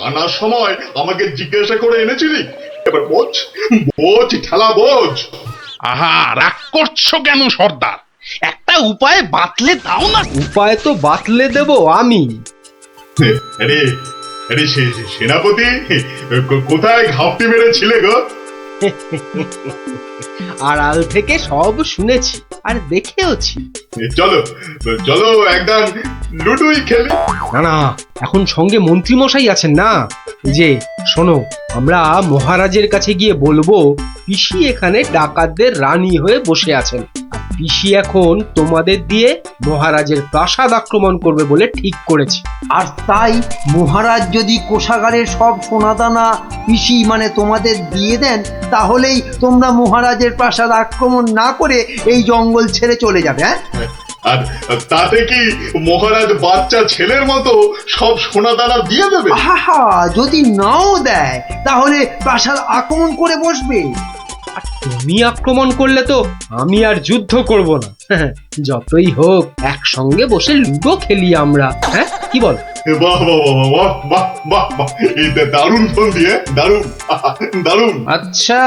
আনার সময় আমাকে জিজ্ঞাসা করে এনেছিলি? এবার বোঝ, বোঝ ঠেলা বোঝ। আহা, রাগ করছো কেন সর্দার? একটা উপায় বাতলে দাও না। উপায় তো বাতলে দেব আমি। আরে আরে সেনাপতি, কোথায় ঘাপটি মেরেছিলে গো? আড়াল থেকে সব শুনেছি আর দেখেওছি। চলো চলো, একদম লুডুই খেলি। না না, এখন সঙ্গে মন্ত্রী মশাই আছেন না। যে শোনো, আমরা মহারাজের কাছে গিয়ে বলবো পিসি এখানে ডাকাতদের রানী হয়ে বসে আছেন, আর পিসি এখন তোমাদের দিয়ে মহারাজের প্রাসাদ আক্রমণ করবে বলে ঠিক করেছে। আর তাই মহারাজ যদি কোষাগারের সব সোনাদানা পিসি মানে তোমাদের দিয়ে দেন, তাহলেই তোমরা মহারাজের প্রাসাদ আক্রমণ না করে এই জঙ্গল ছেড়ে চলে যাবে। হ্যাঁ, আর তাতে কি মহারাজ বাচ্চা ছেলের মতো সব সোনা দানা দিয়ে দেবে? আহা, যদি নাও দেয় তাহলে প্রাসাদ আক্রমণ করে বসবে। আর তুমি আক্রমণ করলে তো আমি আর যুদ্ধ করব না। যতই হোক একসঙ্গে বসে লুডো খেলি আমরা। হ্যাঁ, কি বল? বাহ বাহ বাহ বাহ বাহ বাহ, এই দারুণ ফোন দিয়ে, দারুণ দারুণ। আচ্ছা,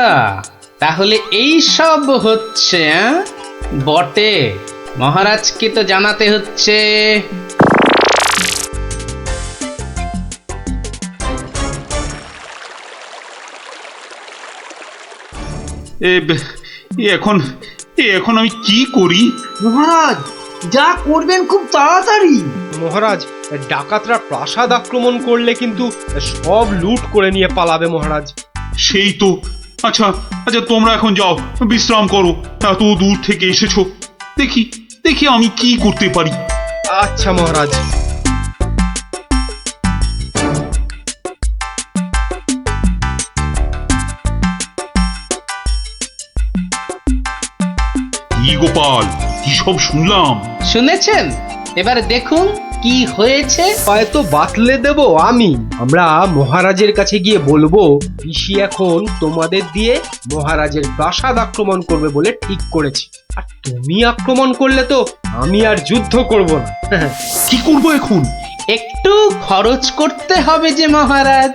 তাহলে এই সব হচ্ছে বটে। মহারাজকে তো জানাতে হচ্ছে। এখন আমি কি করি? মহারাজ, যা করবেন খুব তাড়াতাড়ি। মহারাজ, ডাকাতরা প্রাসাদ আক্রমণ করলে কিন্তু সব লুট করে নিয়ে পালাবে মহারাজ। সেই তো। আচ্ছা আচ্ছা, তোমরা এখন যাও, বিশ্রাম করো। এত দূর থেকে এসেছো, দেখি দেখি আমি কি করতে পারি। আচ্ছা মহারাজ। কি গোপাল, কি সব শুনলাম? শুনেছেন? এবার দেখুন কি হয়েছে। হয়তো বাতলে দেব আমি। আমরা মহারাজের কাছে গিয়ে বলবো পিসি এখন তোমাদের দিয়ে মহারাজের প্রাসাদ আক্রমণ করবে বলে ঠিক করেছে, আর তুমি আক্রমণ করলে তো আমি আর যুদ্ধ করব না। কি করব এখন? একটু খরচ করতে হবে যে মহারাজ।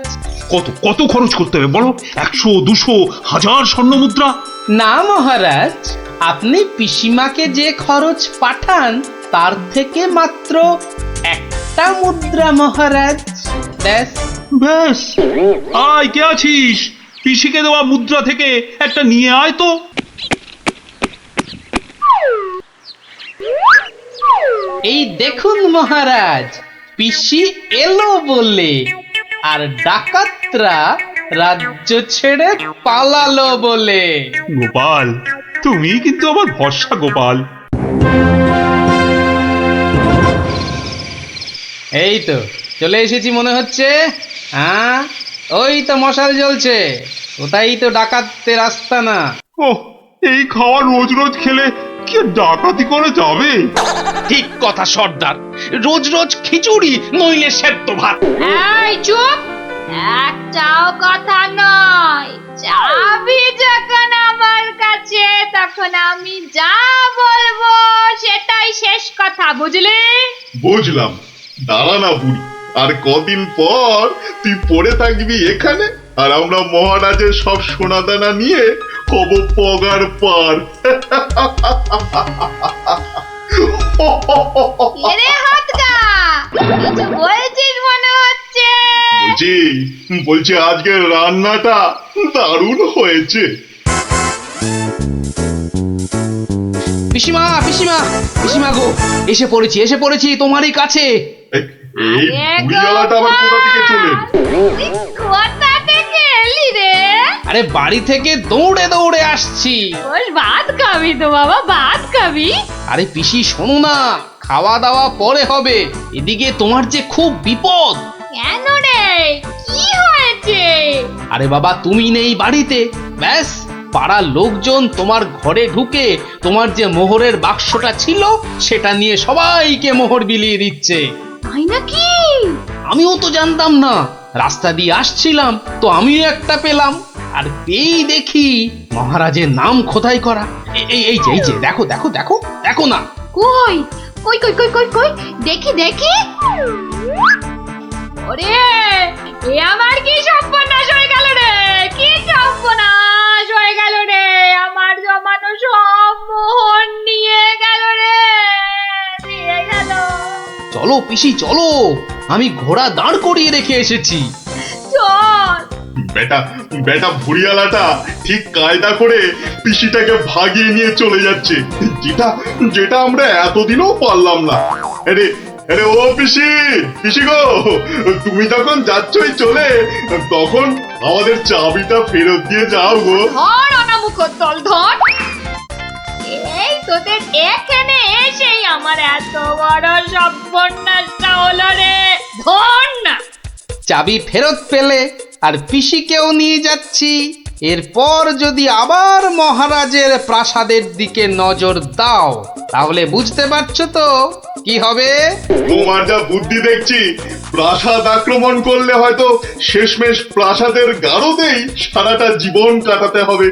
কত কত খরচ করতে হবে বলো? 100, 200, 1000 স্বর্ণ মুদ্রা? না মহারাজ, আপনি পিসিমাকে যে খরচ পাঠান তার থেকে মাত্র একটা মুদ্রা মহারাজ। ব্যাস ব্যাস। আয়, কে আছিস? পিসিকে দেওয়া মুদ্রা থেকে একটা নিয়ে আয় তো। এই দেখুন মহারাজ, পিসি এলো বলে, আর ডাকাতরা রাজ্য ছেড়ে পালালো বলে। গোপাল, তুমি কিন্তু আমার ভরসা গোপাল। এই তো চলে এসেছি মনে হচ্ছে। হ্যাঁ, ওই তো মশাল জ্বলছে, ওটাই তো ডাকাতদের আস্তানা। ওহ, এই খাওয়া রোজ রোজ খেলে কি ডাকাতি করে যাবে? ঠিক কথা সর্দার, রোজ রোজ খিচুড়ি নইলে সেদ্ধ ভাত। এই চুপ, একটাও কথা নয়। চাবি যখন আমার কাছে, তখন আমি যা বলবো সেটাই শেষ কথা, বুঝলি? বুঝলাম। দাঁড়া না বুড়ি, আর কদিন পর তুই পড়ে থাকবি এখানে, আর আমরা মহারাজের সব সোনাদানা নিয়ে হব পগার পার। এরে হাতকা, কিছু বলছিস মনে হচ্ছে। বলছি আজকের রান্নাটা দারুণ হয়েছে। পিসিমা পিসিমা পিসিমা গো, এসে পড়েছি তোমারই কাছে। এই বুড়িওয়ালাটা আবার কোথা থেকে চলে? কোথা থেকে এলি রে? আরে বাড়ি থেকে দৌড়ে দৌড়ে আসছি। বল ভাত খাবি তো বাবা, ভাত খাবি? আরে পিসি শোনো না, খাওয়া দাওয়া পরে হবে, এদিকে তোমার যে খুব বিপদ। কেন রে, কি হয়েছে? আরে বাবা তুমি নেই বাড়িতে, ব্যাস পাড়ার লোকজন তোমার ঘরে ঢুকে তোমার যে মোহরের বাক্সটা ছিল সেটা নিয়ে সবাইকে মোহর বিলিয়ে দিচ্ছে। তাই নাকি? আমিও তো জানতাম না, রাস্তা দিয়ে আসছিলাম তো আমিও একটা পেলাম, আর পেয়েই দেখি মহারাজের নাম খোদাই করা। এই যে দেখো দেখো দেখো দেখো না। কই কই কই কই কই কই, দেখি দেখি। ওরে, এ আমার কি সর্বনাশ হয়ে গেল রে, কি সর্বনাশ হয়ে গেল রে, আমার জমানো সব মোহর নিয়ে গেল রে, নিয়ে গেল। চলো পিসি চলো, আমি ঘোড়া দাঁড় করিয়ে রেখে এসেছি। চল। বেটা ভুড়িয়ালাটা ঠিক কায়দা করে পিসিটাকে ভাগিয়ে নিয়ে চলে যাচ্ছে, যেটা আমরা এতদিনও পারলাম না। আরে আরে ও পিসি গো, তুমি যখন যাচ্ছই চলে, তখন আমাদের চাবিটা ফেরত দিয়ে যাও গো। ধর অনামুখ দল ধর। এই তোদের এখানে এসেই আমার এত বড় সর্বনাশটা হলো রে, ধর না। চাবি ফেরত পেলে আর পিসিকেও নিয়ে যাচ্ছি, এরপর যদি আবার মহারাজের প্রাসাদের দিকে নজর দাও তাহলে বুঝতে পারছো তো কি হবে। তোমার যা বুদ্ধি দেখছি, প্রাসাদ আক্রমণ করলে হয়তো শেষমেশ প্রাসাদের গারদেই সারাটা জীবন কাটাতে হবে।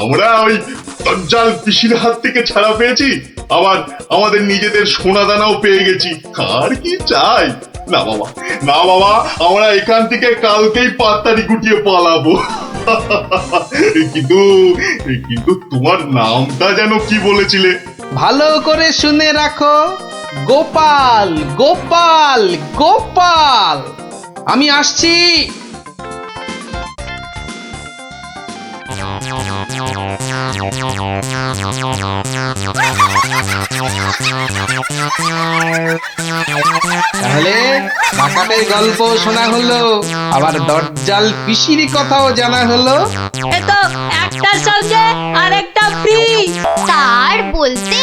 আমরা ওই দজ্জাল পিসির হাত থেকে ছাড়া পেয়েছি, আবার আমাদের নিজেদের সোনা দানাও পেয়ে গেছি, আর কি চাই? না বাবা, আমরা এখান থেকে কালকেই পাত্তারি গুটিয়ে পালাবো। কিন্তু তোমার নামটা যেন কি বলেছিলে? ভালো করে শুনে রাখো, গোপাল গোপাল গোপাল। আমি আসছি। তাহলে ডাকাতের গল্প শোনা হলো, আবার দজ্জাল পিসির কথাও জানা হলো। এ তো একটার সঙ্গে আরেকটা ফ্রি। তার বলতে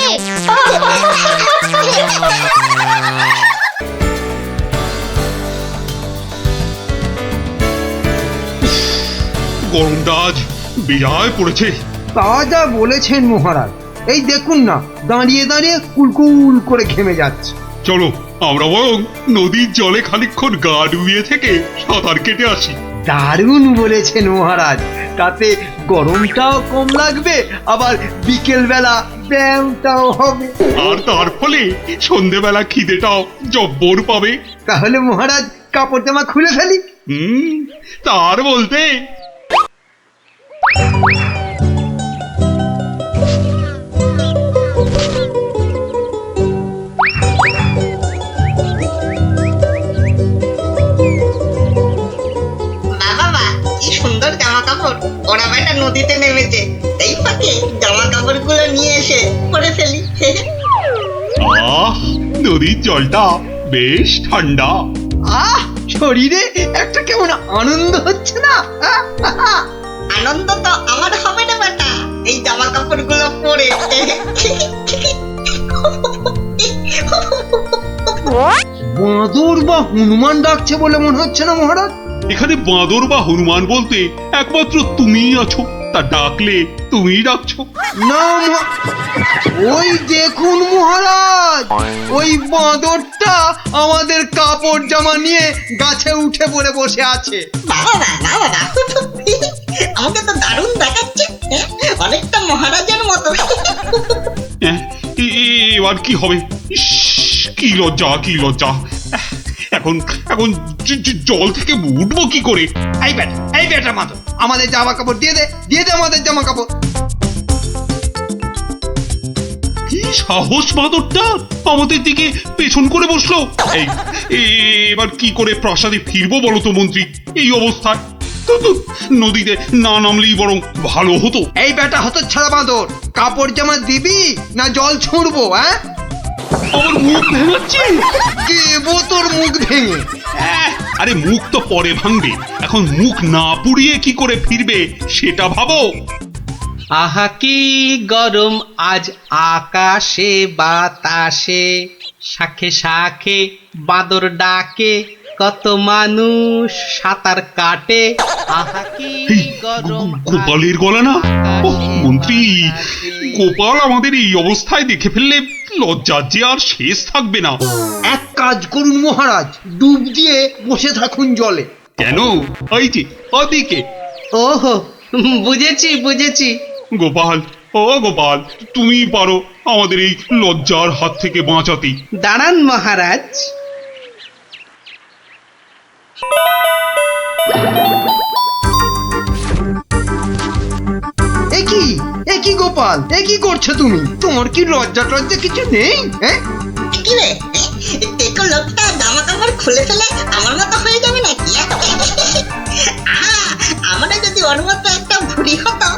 গরমটা আজ বিরায় পড়েছে। তা যা বলেছেন মহারাজ, এই দেখুন না দাঁড়িয়ে দাঁড়িয়ে কুলকুল করে ঘেমে যাচ্ছে। চলো আমরা বরং নদীর জলে খানিকক্ষণ গা ডুবিয়ে থেকে সাঁতার কেটে আসি। দারুণ বলেছেন মহারাজ, তাতে গরমটাও কম লাগবে, আবার বিকেল বেলা ব্যায়ামটাও হবে, আর তার ফলে সন্ধেবেলা খিদেটাও জব্বর পাবে। তাহলে মহারাজ কাপড় জামা খুলে ফেলি। তার বলতে ওরা বেটা নদীতে নেমেছে, এই ফাঁকে জামা কাপড় গুলো নিয়ে এসে পরে ফেলি। নদীর জলটা বেশ ঠান্ডা। শরীরে একটা কেমন আনন্দ হচ্ছে না? আনন্দ তো আমার হবে না বেটা, এই জামা কাপড় গুলো পরে। বাঁদর বা হনুমান ডাকছে বলে মনে হচ্ছে না মহারাজ? এখানে বাঁদর বা হনুমান বলতে একমাত্র তুমিই আছো, তা ডাকলে তুমিই ডাকছো। না, ওই দেখুন মহারাজ, ওই বাঁদরটা আমাদের কাপড় জামা নিয়ে গাছে উঠে পড়ে বসে আছে। আমাকে তো দারুণ দেখাচ্ছে, অনেকটা মহারাজের মতো। এবার কি হবে? কি লজ্জা, কি লজ্জা! এখন এখন জল থেকে উঠবো কি করে? এই বেটা মাতো, আমাদের জামা কাপড় দিয়ে দে আমাদের জামা কাপড়। কি সাহস বাঁদরটা আমাদের দিকে পেছন করে বসলো! এবার কি করে প্রাসাদে ফিরবো বলো তো মন্ত্রী, এই অবস্থায়? নদীতে না নামলেই বরং ভালো হতো। এই বেটা হতচ্ছাড়া বাঁদর, কাপড় জামা দিবি না জল ছুঁড়বো? হ্যাঁ, আমার মুখ ভেঙাচ্ছে। দেবো তোর মুখ ভেঙে। আরে মুখ তো পরে ভাঙবে, এখন মুখ না পুড়িয়ে কি করে ফিরবে সেটা ভাবো। আহা কি গরম আজ আকাশে বাতাসে, শাখে শাখে বাদর ডাকে, কত মানুষ সাঁতার কাটে। আহা কি গরম। গোপালের গলা না? মন্ত্রী, গোপাল আমাদের এই অবস্থায় দেখে ফেললে লজ্জার যে আর শেষ থাকবে না। এক কাজ করুন মহারাজ, ডুব দিয়ে বসে থাকুন জলে। কেন? ওই যে ওদিকে। ওহো, বুঝেছি। গোপাল, ও গোপাল, তুমি পারো আমাদের এই লজ্জার হাত থেকে বাঁচাতে। দাঁড়ান মহারাজ। কি গোপাল, কি করছো তুমি? তোমার কি লজ্জা টজ্জা কিছু নেই? হ্যাঁ, কি রে, টেকো লোকটা জামা কাপড় খুলে ফেলে আমার মতো হয়ে যাবে নাকি? আমাদের যদি ওর মতো একটা ভুড়ি হতো,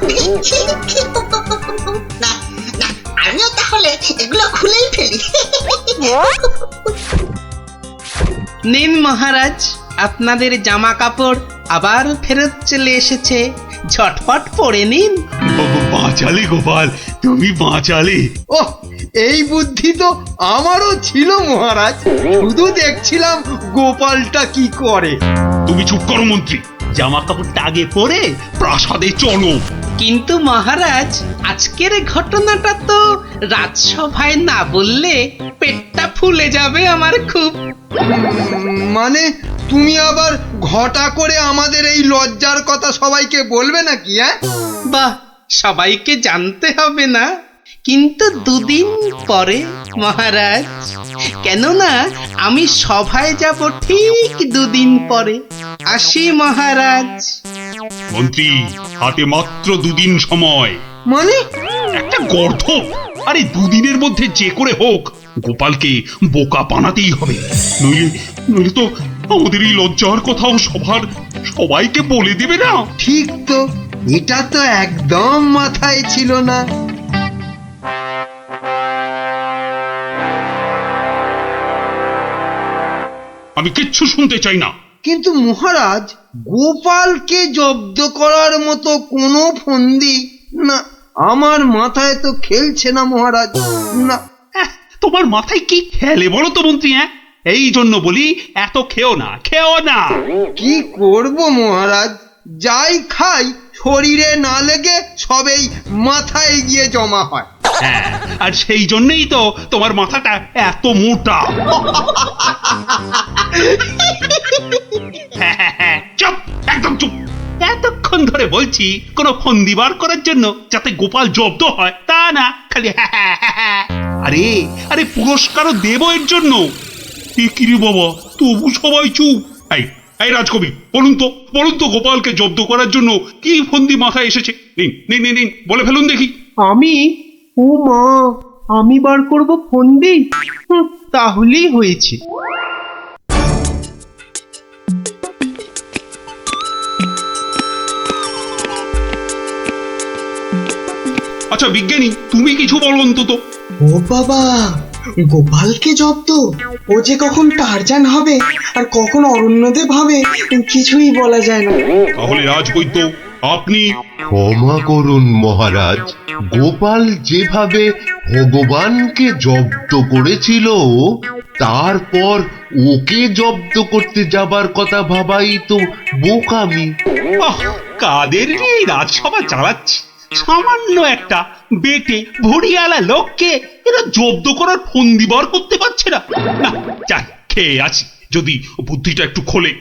না না, আমিও তাহলে এগুলো খুলেই ফেলি। নিন মহারাজ, আপনাদের জামা কাপড় আবার ফেরত চলে এসেছে, ঝটপট পরে নিন। বাঁচালে গোপাল, তুমি বাঁচালে। ওহ, এই বুদ্ধি তো আমারও ছিল মহারাজ, শুধু দেখছিলাম গোপালটা কি করে। তুমি চুপ করো মন্ত্রী, জামা কাপড়টা আগে পরে প্রাসাদে চলো। কিন্তু মহারাজ, আজকের ঘটনাটা তো রাজসভায় না বললে পেটটা ফুলে যাবে আমার খুব। মানে তুমি আবার ঘটা করে আমাদের এই লজ্জার কথা সবাইকে বলবে নাকি? হ্যাঁ, বাহ, সবাইকে জানতে হবে না, কিন্তু দুদিন পরে মহারাজ। কেননা আমি সভায় যাব ঠিক দুদিন পরে। আসি মহারাজ। মন্ত্রী, হাতে মাত্র দুদিন সময়। মানে একটা গর্ধ। আরে দুদিনের মধ্যে যে করে হোক গোপালকে বোকা বানাতেই হবে, নইলে তো আমাদের এই লজ্জার কথাও সবাইকে বলে দেবে না। ঠিক তো, এটা তো একদম মাথায় ছিল না। আমি কিচ্ছু শুনতে চাই না। কিন্তু মহারাজ, গোপালকে জব্দ করার মতো কোনো ফন্দি না, আমার মাথায় তো খেলছে না মহারাজ। না, তোমার মাথায় কি খেলে বলো তো মন্ত্রী? হ্যাঁ, এই জন্য বলি এত খেও না। কি করব মহারাজ, যাই খাই শরীরে না লেগে সবেই মাথায় গিয়ে জমা হয়। হ্যাঁ, আর সেই জন্যই তো তোমার মাথাটা এত মোটা। চুপ, একদম চুপ। এতক্ষণ ধরে বলছি কোন ফন্দি বার করার জন্য যাতে গোপাল জব্দ হয়, তা না খালি আরে পুরস্কারও দেব এর জন্য। কি রে বাবা, তবু সবাই চুপ। এই রাজকবি, বলুন তো গোপালকে জব্দ করার জন্য কি ফন্দি মাথায় এসেছে? নিন বলে ফেলুন দেখি। ও মা, আমি বার করব ফন্দি? তাহলেই হয়েছে। আচ্ছা বিজ্ঞানী, তুমি কিছু বলো অন্তত। ও বাবা, গোপালকে জব্দ? ও যে কখন টারজান হবে আর কখন অরণ্যদেব হবে কিছুই বলা যায় না। তাহলে রাজবৈদ্য, আপনি। ক্ষমা করুন মহারাজ, গোপাল যেভাবে ভগবানকে জব্দ করেছিল তারপর ওকে জব্দ করতে যাবার কথা ভাবাই তো বোকামি। কাদের নিয়ে রাজসভা চালাচ্ছি, সামান্য একটা বেটে ভড়িয়ালা লোককে এরা জব্দ করার ফন্দি বার করতে পারছে না। যাই, খেয়ে আছি, যদি বুদ্ধিটা একটু খোলে।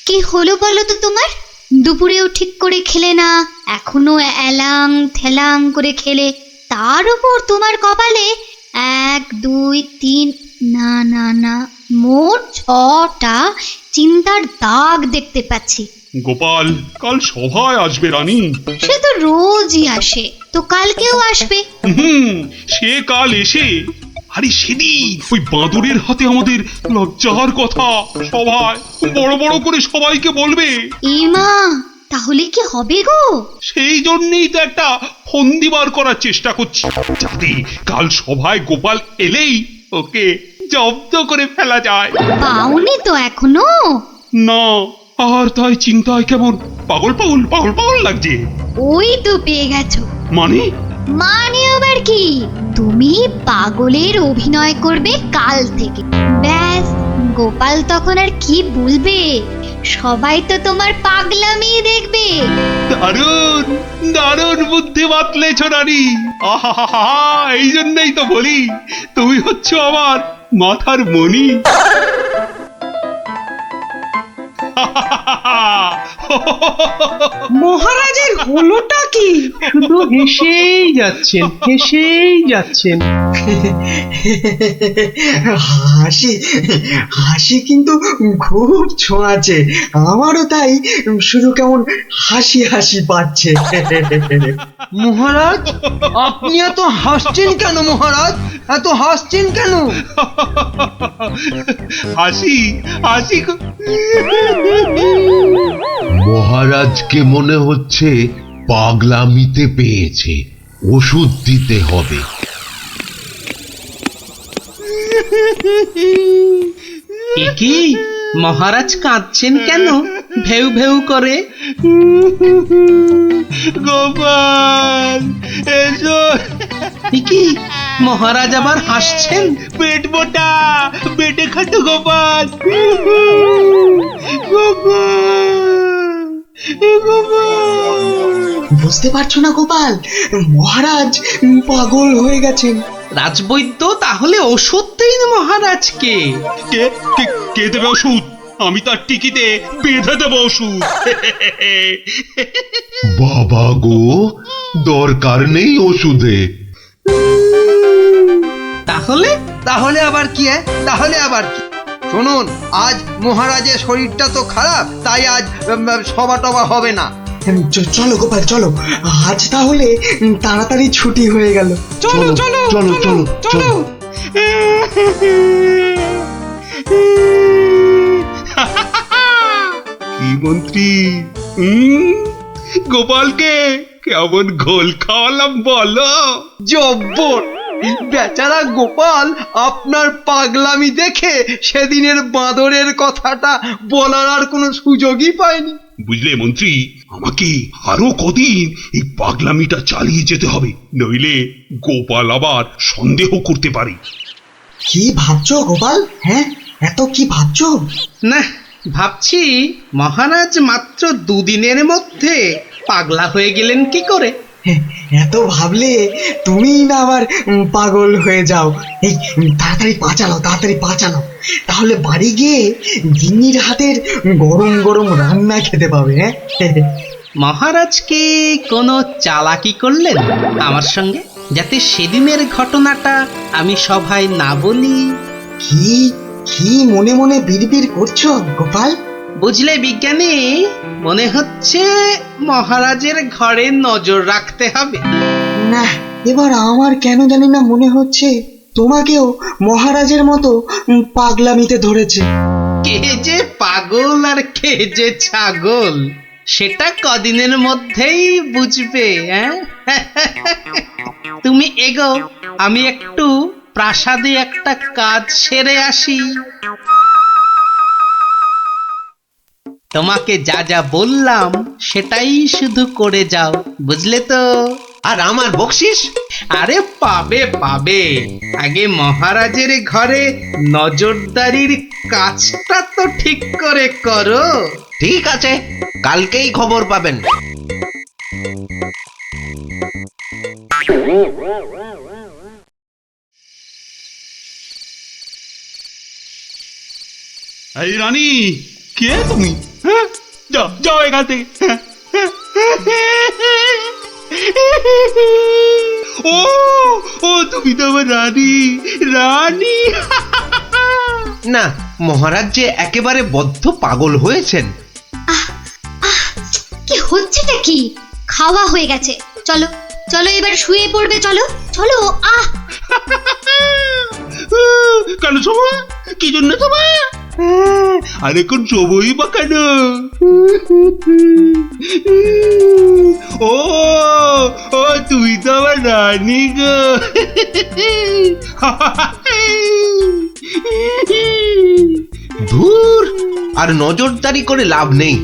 কি হলো বলো তো তোমার? দুপুরেও ঠিক করে খেলে না, এখনো এলাং ঠেলাং করে খেলে। তার উপর তোমার কপালে 1 2 3 না না না মোট 6টা চিন্তার দাগ দেখতে পাচ্ছি। গোপাল কাল সভায় আসবে রানী। সে তো রোজই আসে, তো কালকেও আসবে। সে কাল এসে আরে সেদিন ওই বাঁদরের হাতে আমাদের লজ্জার কথা সভায় বড় বড় করে সবাইকে বলবে। মা, তাহলে কি হবে গো? সেই জন্যই তো একটা ফন্দি বার করার চেষ্টা করছি, যাতে কাল সভায় গোপাল এলেই ওকে জব্দ করে ফেলা যায়। পাওনি তো এখনো? না, আর তাই চিন্তায় কেমন পাগল পাগল পাগল পাগল লাগছে। ওই তো পেয়ে গেছো। মানে আবার কি? তুমি পাগলের অভিনয় করবে কাল থেকে। ব্যাস, গোপাল তখন আর কি বলবে, সবাই তো তোমার পাগলামি দেখবে। দারুণ দারুণ বুদ্ধি বাতলেছ রানী। আহা, এই জন্যই তো বলি তুমি হচ্ছ আমার মাথার মণি। মহারাজের হলোটা কি? শুধু হেসেই যাচ্ছেন, হেসেই যাচ্ছেন। হাসি হাসি কিন্তু খুব ছোঁয়াছে, আমারও তাই শুধু কেমন হাসি হাসি পাচ্ছে। মহারাজ, আপনি এত হাসছেন কেন? মহারাজ, এত হাসছেন কেন? হাসি হাসি মহারাজকে মনে হচ্ছে পাগলামিতে পেয়েছে, ওষুধ দিতে হবে। কি মহারাজ কাঁদছেন কেন ভেউ ভেউ করে? গোপাল এসো। কি মহারাজ আবার হাসছেন? পেট মোটা পেটে খাটো গোপাল। বুঝতে পারছো না গোপাল, মহারাজ পাগল হয়ে গেছেন। রাজবৈদ্য তাহলে ওষুধ দিন মহারাজকে। কে কে কে দেবে ওষুধ? আমি তার টিকিতে বেঁধে দেবো ওষুধ। বাবা গো, দরকার নেই ওষুধে। তাহলে তাহলে আবার কি? তাহলে আবার কি? শুনুন, আজ মহারাজের শরীরটা তো খারাপ, তাই আজ সভা টভা হবে না। চলো গোপাল চলো, আজ তাহলে তাড়াতাড়ি ছুটি হয়ে গেল। চলো চলো চলো চলো চলো। কি মন্ত্রী, গোপালকে কেমন ঘোল খাওয়ালাম বলো? জব্বর! বেচারা গোপাল আপনার পাগলামি দেখে সেদিনের বাঁদরের কথাটা বলার আর কোনো সুযোগই পায়নি। বুঝলে মন্ত্রী, আমাকে আরো কদিন এই পাগলামিটা চালিয়ে যেতে হবে, নইলে গোপাল আবার সন্দেহ করতে পারে। কি ভাবছো গোপাল? হ্যাঁ, এত কি ভাবছো? না, ভাবছি মহারাজ মাত্র 2 দিনের মধ্যে পাগলা হয়ে গেলেন কি করে? এত ভাবলে তুমি না আবার পাগল হয়ে যাও। এই তাড়াতাড়ি পা চালাও, তাহলে বাড়ি গিয়ে গিন্নির হাতের গরম গরম রান্না খেতে পাবে। মহারাজ কি কোনো চালাকি করলেন আমার সঙ্গে, যাতে সেদিনের ঘটনাটা আমি সভায় না বলি? কি কি মনে মনে বিড়বিড় করছো গোপাল? বুঝলে বিজ্ঞানী, মনে হচ্ছে মহারাজের ঘরে নজর রাখতে হবে। না, এবার আমার কেন জানি না মনে হচ্ছে তোমাকেও মহারাজের মতো পাগলামিতে ধরেছে। কে যে পাগল আর কে যে ছাগল, সেটা কদিনের মধ্যেই বুঝবে। তুমি এগো, আমি একটু প্রাসাদে একটা কাজ সেরে আসি। তোমাকে যা যা বললাম সেটাই শুধু করে যাও, বুঝলে তো? আর আমার বকশিস? আরে পাবে পাবে, আগে মহারাজের ঘরে নজরদারির কাজটা তো ঠিক করে করো। ঠিক আছে, কালকেই খবর পাবেন। এই রানী, কে তুমি? হ্যাঁ, যাও যাও এখান থেকে। ও ও তুমি তো আমার রানী রানী। না, মহারাজ যে একেবারে বদ্ধ পাগল হয়েছেন। কি হচ্ছেটা কি? খাওয়া হয়ে গেছে, চলো চলো এবার শুয়ে পড়বে, চলো চলো। কেন শোভা? কি জন্য শোভা? আর এখন শোভই বা কেন? ও ও তুই তো আমার রানী গো। ধুর, আর নজরদারি করে লাভ নেই।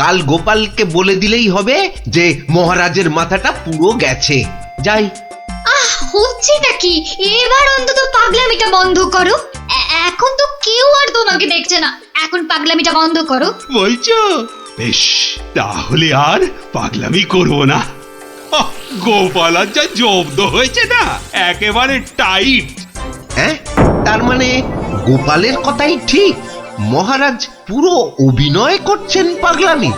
কাল গোপালকে বলে দিলেই হবে যে মহারাজের মাথাটা পুরো গেছে। যাই। হচ্ছেটা কি? এবার অন্তত পাগলামিটা বন্ধ করো। এখন তো কেউ আর তোমাকে দেখছে না, এখন পাগলামিটা বন্ধ করো। বলছো? বেশ, তাহলে আর পাগলামি করবো না। গোপাল আর যা জব্দ হয়েছে না, একেবারে টাইট। হ্যাঁ, তার মানে গোপালের কথাই ঠিক, মহারাজ পুরো অভিনয় করছেন পাগলামি।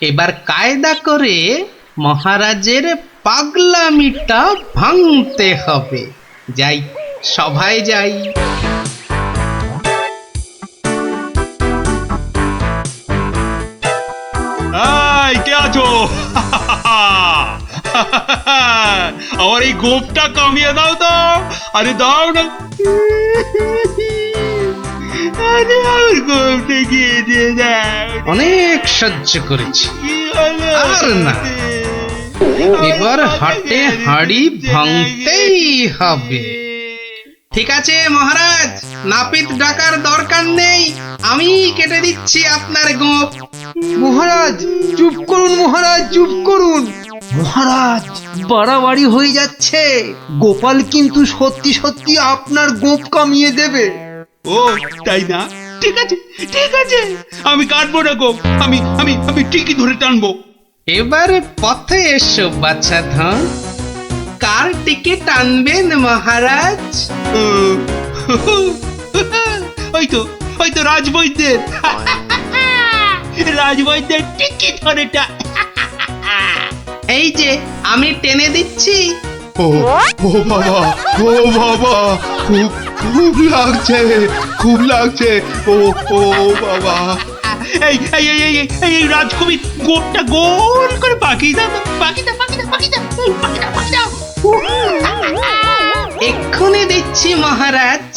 এবার কায়দা করে মহারাজের পাগলামিটা ভাঙতে হবে। যাই, সভায় যাই। এই কে আছো? আমার এই গোপটা কামিয়ে দাও তো। আরে দাও না। আরে আমার গোপটা গিয়ে দিয়ে দাও। অনেক সহ্য করেছি, আর না। এবার হাটে হাড়ি ভাঙতেই হবে। ঠিক আছে মহারাজ, নাপিত ডাকার দরকার নেই, আমি কেটে দিচ্ছি আপনার গোপ। মহারাজ চুপ করুন, মহারাজ চুপ করুন। মহারাজ বাড়াবাড়ি হয়ে যাচ্ছে, গোপাল কিন্তু সত্যি সত্যি আপনার গোপ কামিয়ে দেবে। ও তাই না? ঠিক আছে ঠিক আছে, আমি কাটবো না গোপ, আমি আমি আমি ঠিকই ধরে টানবো। এবার পথে এসো বাচ্চা ধন, কার টিকে টানবেন মহারাজ? ওই তো রাজবৈদ্যের। রাজবৈদ্যের টিকি ধরে এই যে আমি টেনে দিচ্ছি। ও ও বাবা, ও বাবা, খুব খুব লাগছে, খুব লাগছে। ও ও বাবা। এই এই এই এই এই রাজকবি গোপটা গোল করে পাকিয়ে দাও, পাকিয়ে দাও, পাকিয়ে দাও, পাকিয়ে দাও, পাকিয়ে দাও, পাকিয়ে দাও। এক্ষুনি দিচ্ছি মহারাজ।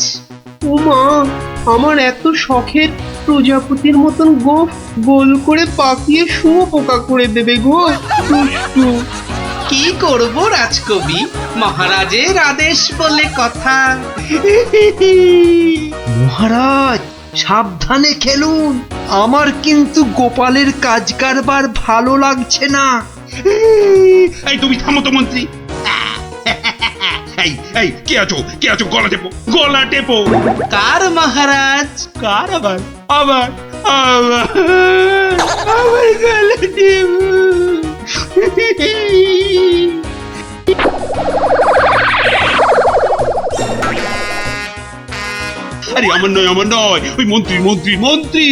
ও মা, আমার এত শখের প্রজাপতির মতন গোফ গোল করে পাকিয়ে শুয়োপোকা করে দেবে গো, দুষ্টু। কি করব রাজকবি, মহারাজের আদেশ বলে কথা। মহারাজ সাবধানে খেলুন, আমার কিন্তু গোপালের কাজ কারবার ভালো লাগছে না। এই তুমি থামো তো মন্ত্রী। এই এই কে আছো, কে আছো? গলা টেপো, গলা টেপো। কার মহারাজ? কার? আবার আবার আবার আবার গলা টেপো। আরে আমার নয়, আমার নয়, ওই মন্ত্রী মন্ত্রী মন্ত্রী।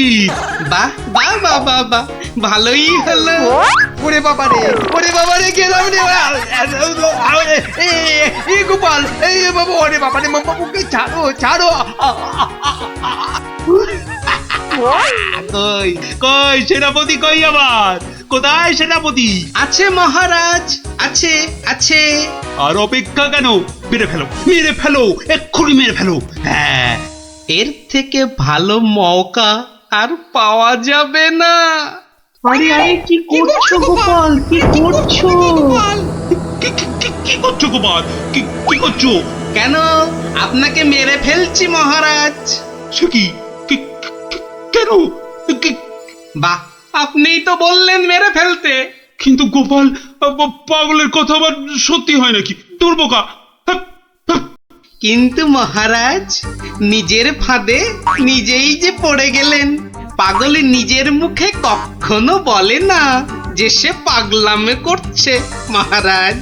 বাহ বাহ বাহ বাহ বাহ, ভালোই হলো। ওরে বাবা রে, ওরে বাবা রে, গেলাম রে। এই গোপাল, এই বাবা, ওরে বাবা রে, বাবুকে ছাড়ো ছাড়ো। কই কই সেনাপতি, কই আবার? কোথায় সেনাপতি? আছে মহারাজ, আছে আছে। আর অপেক্ষা কেন? মেরে ফেলো, মেরে ফেলো, এক্ষুনি মেরে ফেলো। হ্যাঁ, এর থেকে ভালো মৌকা আর পাওয়া যাবে না। আরে আরে, কি করছো গোপাল, কি করছো? কি করছো গোপাল, কি করছো? কেন, আপনাকে মেরে ফেলছি মহারাজ। সে কি? কেন? বাহ, আপনিই তো বললেন মেরে ফেলতে। কিন্তু গোপাল, পাগলের কথা আবার সত্যি হয় নাকি? তোর বোকা। কিন্তু মহারাজ, নিজের ফাঁদে নিজেই যে পড়ে গেলেন। পাগল নিজের মুখে কখনো বলে না যে সে পাগলামে করছে মহারাজ।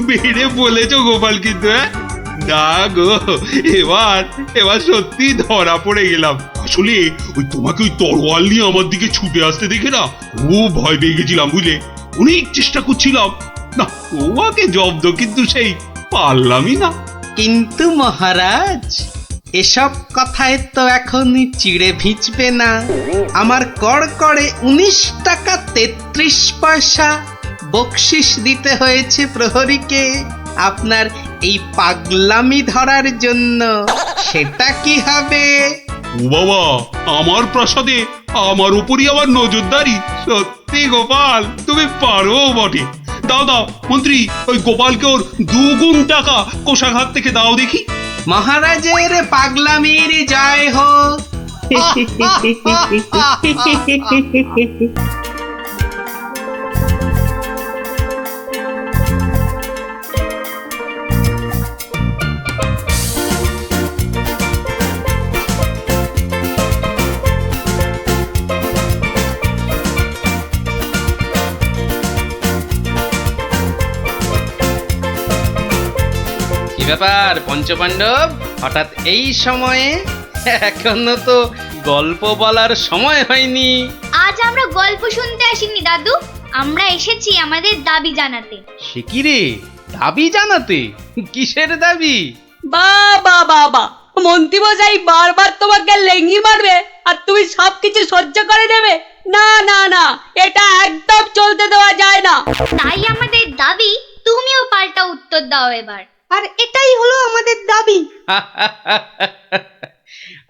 বেড়ে বলেছো গোপাল, কিন্তু না গো, এবার এবার সত্যি ধরা পড়ে গেলাম। আসলে ওই তোমাকে ওই তরোয়াল নিয়ে আমার দিকে ছুটে আসতে দেখে না খুব ভয় পেয়ে গেছিলাম, বুঝলে? অনেক চেষ্টা করছিলাম না তোমাকে জব্দ, কিন্তু সেই পারলামই না। কিন্তু মহারাজ, এসব কথায় তো এখন চিড়ে ভিজবে না। আমার কড়কড়ে 19 টাকা 33 পয়সা বকশিস দিতে হয়েছে প্রহরীকে আপনার এই পাগলামি ধরার জন্য। সেটা কি হবে? ও বাবা, আমার প্রাসাদে আমার উপরই আবার নজরদারি? সত্যি গোপাল, তুমি পারো বটে। দাও দাও মন্ত্রী, ওই গোপালকে ওর 2 গুণ টাকা কোষাঘাত থেকে দাও দেখি। মহারাজের পাগলামির জয় হোক। ব্যাপার পঞ্চপাণ্ডব, হঠাৎ এই সময়ে? এখনো তো গল্প বলার সময় হয়নি। আজ আমরা গল্প শুনতে আসিনি দাদু, আমরা এসেছি আমাদের দাবি জানাতে। সে কি রে, দাবি জানাতে? কিসের দাবি? বাবা বাবা, মন্ত্রী মশাই বারবার তোমাকে লেঙ্গি মারবে আর তুমি সবকিছু সহ্য করে নেবে? না না না, এটা একদম চলতে দেওয়া যায় না। তাই আমাদের দাবি তুমিও পাল্টা উত্তর দাও এবার। আর এটাই হলো আমাদের দাবি।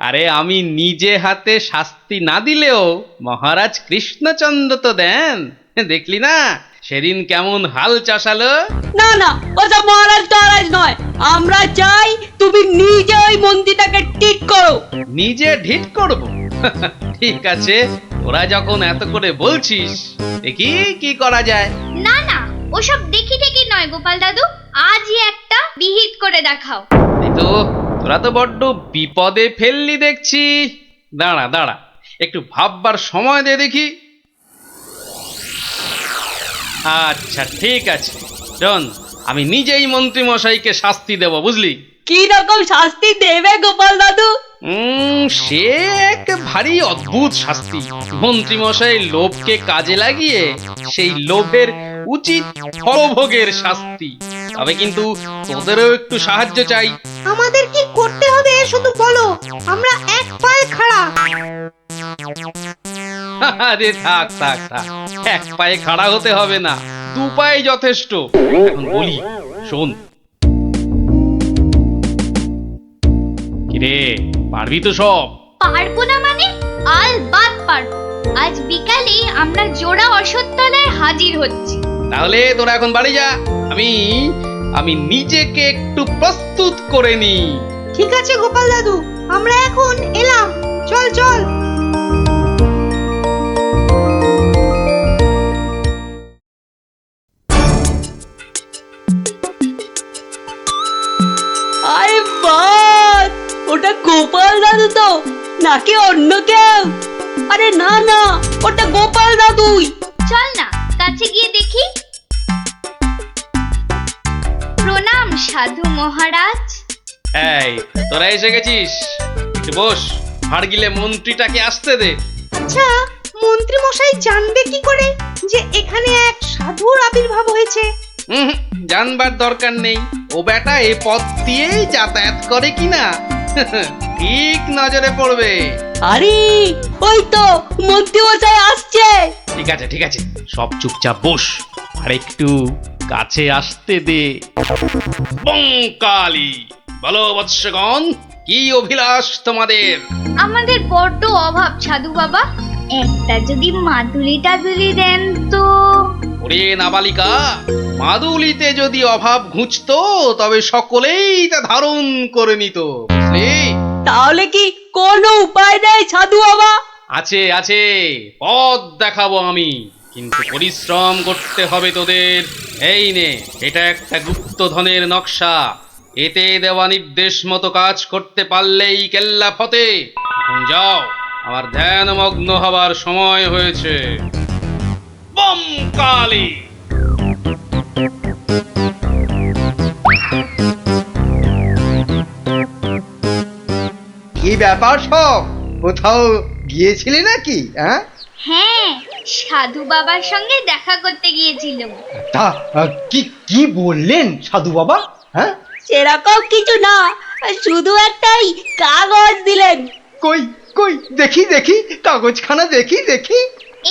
আরে আমি নিজে হাতে শাস্তি না দিলেও মহারাজ কৃষ্ণচন্দ্র তো দেন, দেখলি না সেদিন কেমন হাল চাষালো? না না, ওসব মহারাজ টহারাজ নয়, আমরা চাই তুমি নিজে ওই মন্ত্রীটাকে ঠিক করো। নিজে ঢিট করব? ঠিক আছে, ওরা যখন এত করে বলছিস, দেখি কি করা যায়। না না, ওসব দেখি দেখি নয় গোপাল দাদু, আজই একটা বিহিত করে দেখাও। এই তো, তোরা তো বড্ড বিপদে ফেললি দেখছি। দাঁড়া দাঁড়া, একটু ভাববার সময় দে দেখি। আচ্ছা ঠিক আছে, শোন, আমি নিজেই মন্ত্রী মশাইকে শাস্তি দেব, বুঝলি? কি রকম শাস্তি দেবে গোপাল দাদু? সে এক ভারী অদ্ভুত শাস্তি। মন্ত্রী মশাই লোভকে কাজে লাগিয়ে সেই লোভের উচিত ফলভোগের শাস্তি। তবে কিন্তু তোদেরও একটু সাহায্য চাই। আমাদের কি করতে হবে শুধু বলো, আমরা এক পায়ে খাড়া। আরে থাক থাক থাক, এক পায়ে খাড়া হতে হবে না, 2 পায়ে যথেষ্ট। এখন বলি, শোন। কিরে, পারবি তো সব? পারবো না মানে? আলবাত পারবো। আজ বিকালে আমরা জোড়া অশ্বত্থতলায় হাজির হচ্ছি। তাহলে তোরা এখন বাড়ি যা, আমি নিজেকে একটু প্রস্তুত করে নি। ঠিক আছে গোপাল দাদু, আমরা এখন এলাম, চল চল। আরে বাস, ওটা গোপাল দাদু তো নাকি অন্য কেউ? আরে না না, ওটা গোপাল দাদুই। চল না কাছে গিয়ে দেখি। প্রণাম সাধু মহারাজ। এই, তোরা এসে গেছিস, একটু বস। হাড় গিলে মন্ত্রীটাকে আসতে দে। আচ্ছা, মন্ত্রী মশাই জানবে কি করে যে এখানে এক সাধুর আবির্ভাব হয়েছে? জানবার দরকার নেই, ও বেটা এ পথ দিয়েই যাতায়াত করে কিনা ঠিক নজরে পড়বে। আরে ওই তো মন্ত্রী মশাই আসছে। ঠিক আছে ঠিক আছে, সব চুপচাপ বস, আর একটু কাছে আসতে দে। বঙ্কালি, বলো বৎসগণ, কি অভিলাষ তোমাদের? আমাদের বড্ড অভাব সাধু বাবা, একটা যদি মাদুলি টাদুলি দেন তো। ওরে নাবালিকা, মাদুলিতে যদি অভাব ঘুচতো তবে সকলেই তা ধারণ করে নিত, বুঝলি? তাহলে কি কোনো উপায় নেই সাধু বাবা? আছে আছে, পথ দেখাবো আমি, কিন্তু পরিশ্রম করতে হবে তোদের। এই নে, এটা একটা গুপ্তধনের নকশা, এতে দেওয়া নির্দেশ মতো কাজ করতে পারলেই কেল্লা ফতে। যাও, আমার ধ্যানমগ্ন হবার সময় হয়েছে। বম কালী। কি ব্যাপার সব, কোথাও গিয়েছিলে নাকি? হ্যাঁ হ্যাঁ, সাধু বাবার সঙ্গে দেখা করতে গিয়েছিলাম। তা কি কি বললেন সাধু বাবা? হ্যাঁ সেরকম কিছু না, শুধু একটাই কাগজ দিলেন। কই কই দেখি দেখি কাগজখানা দেখি দেখি।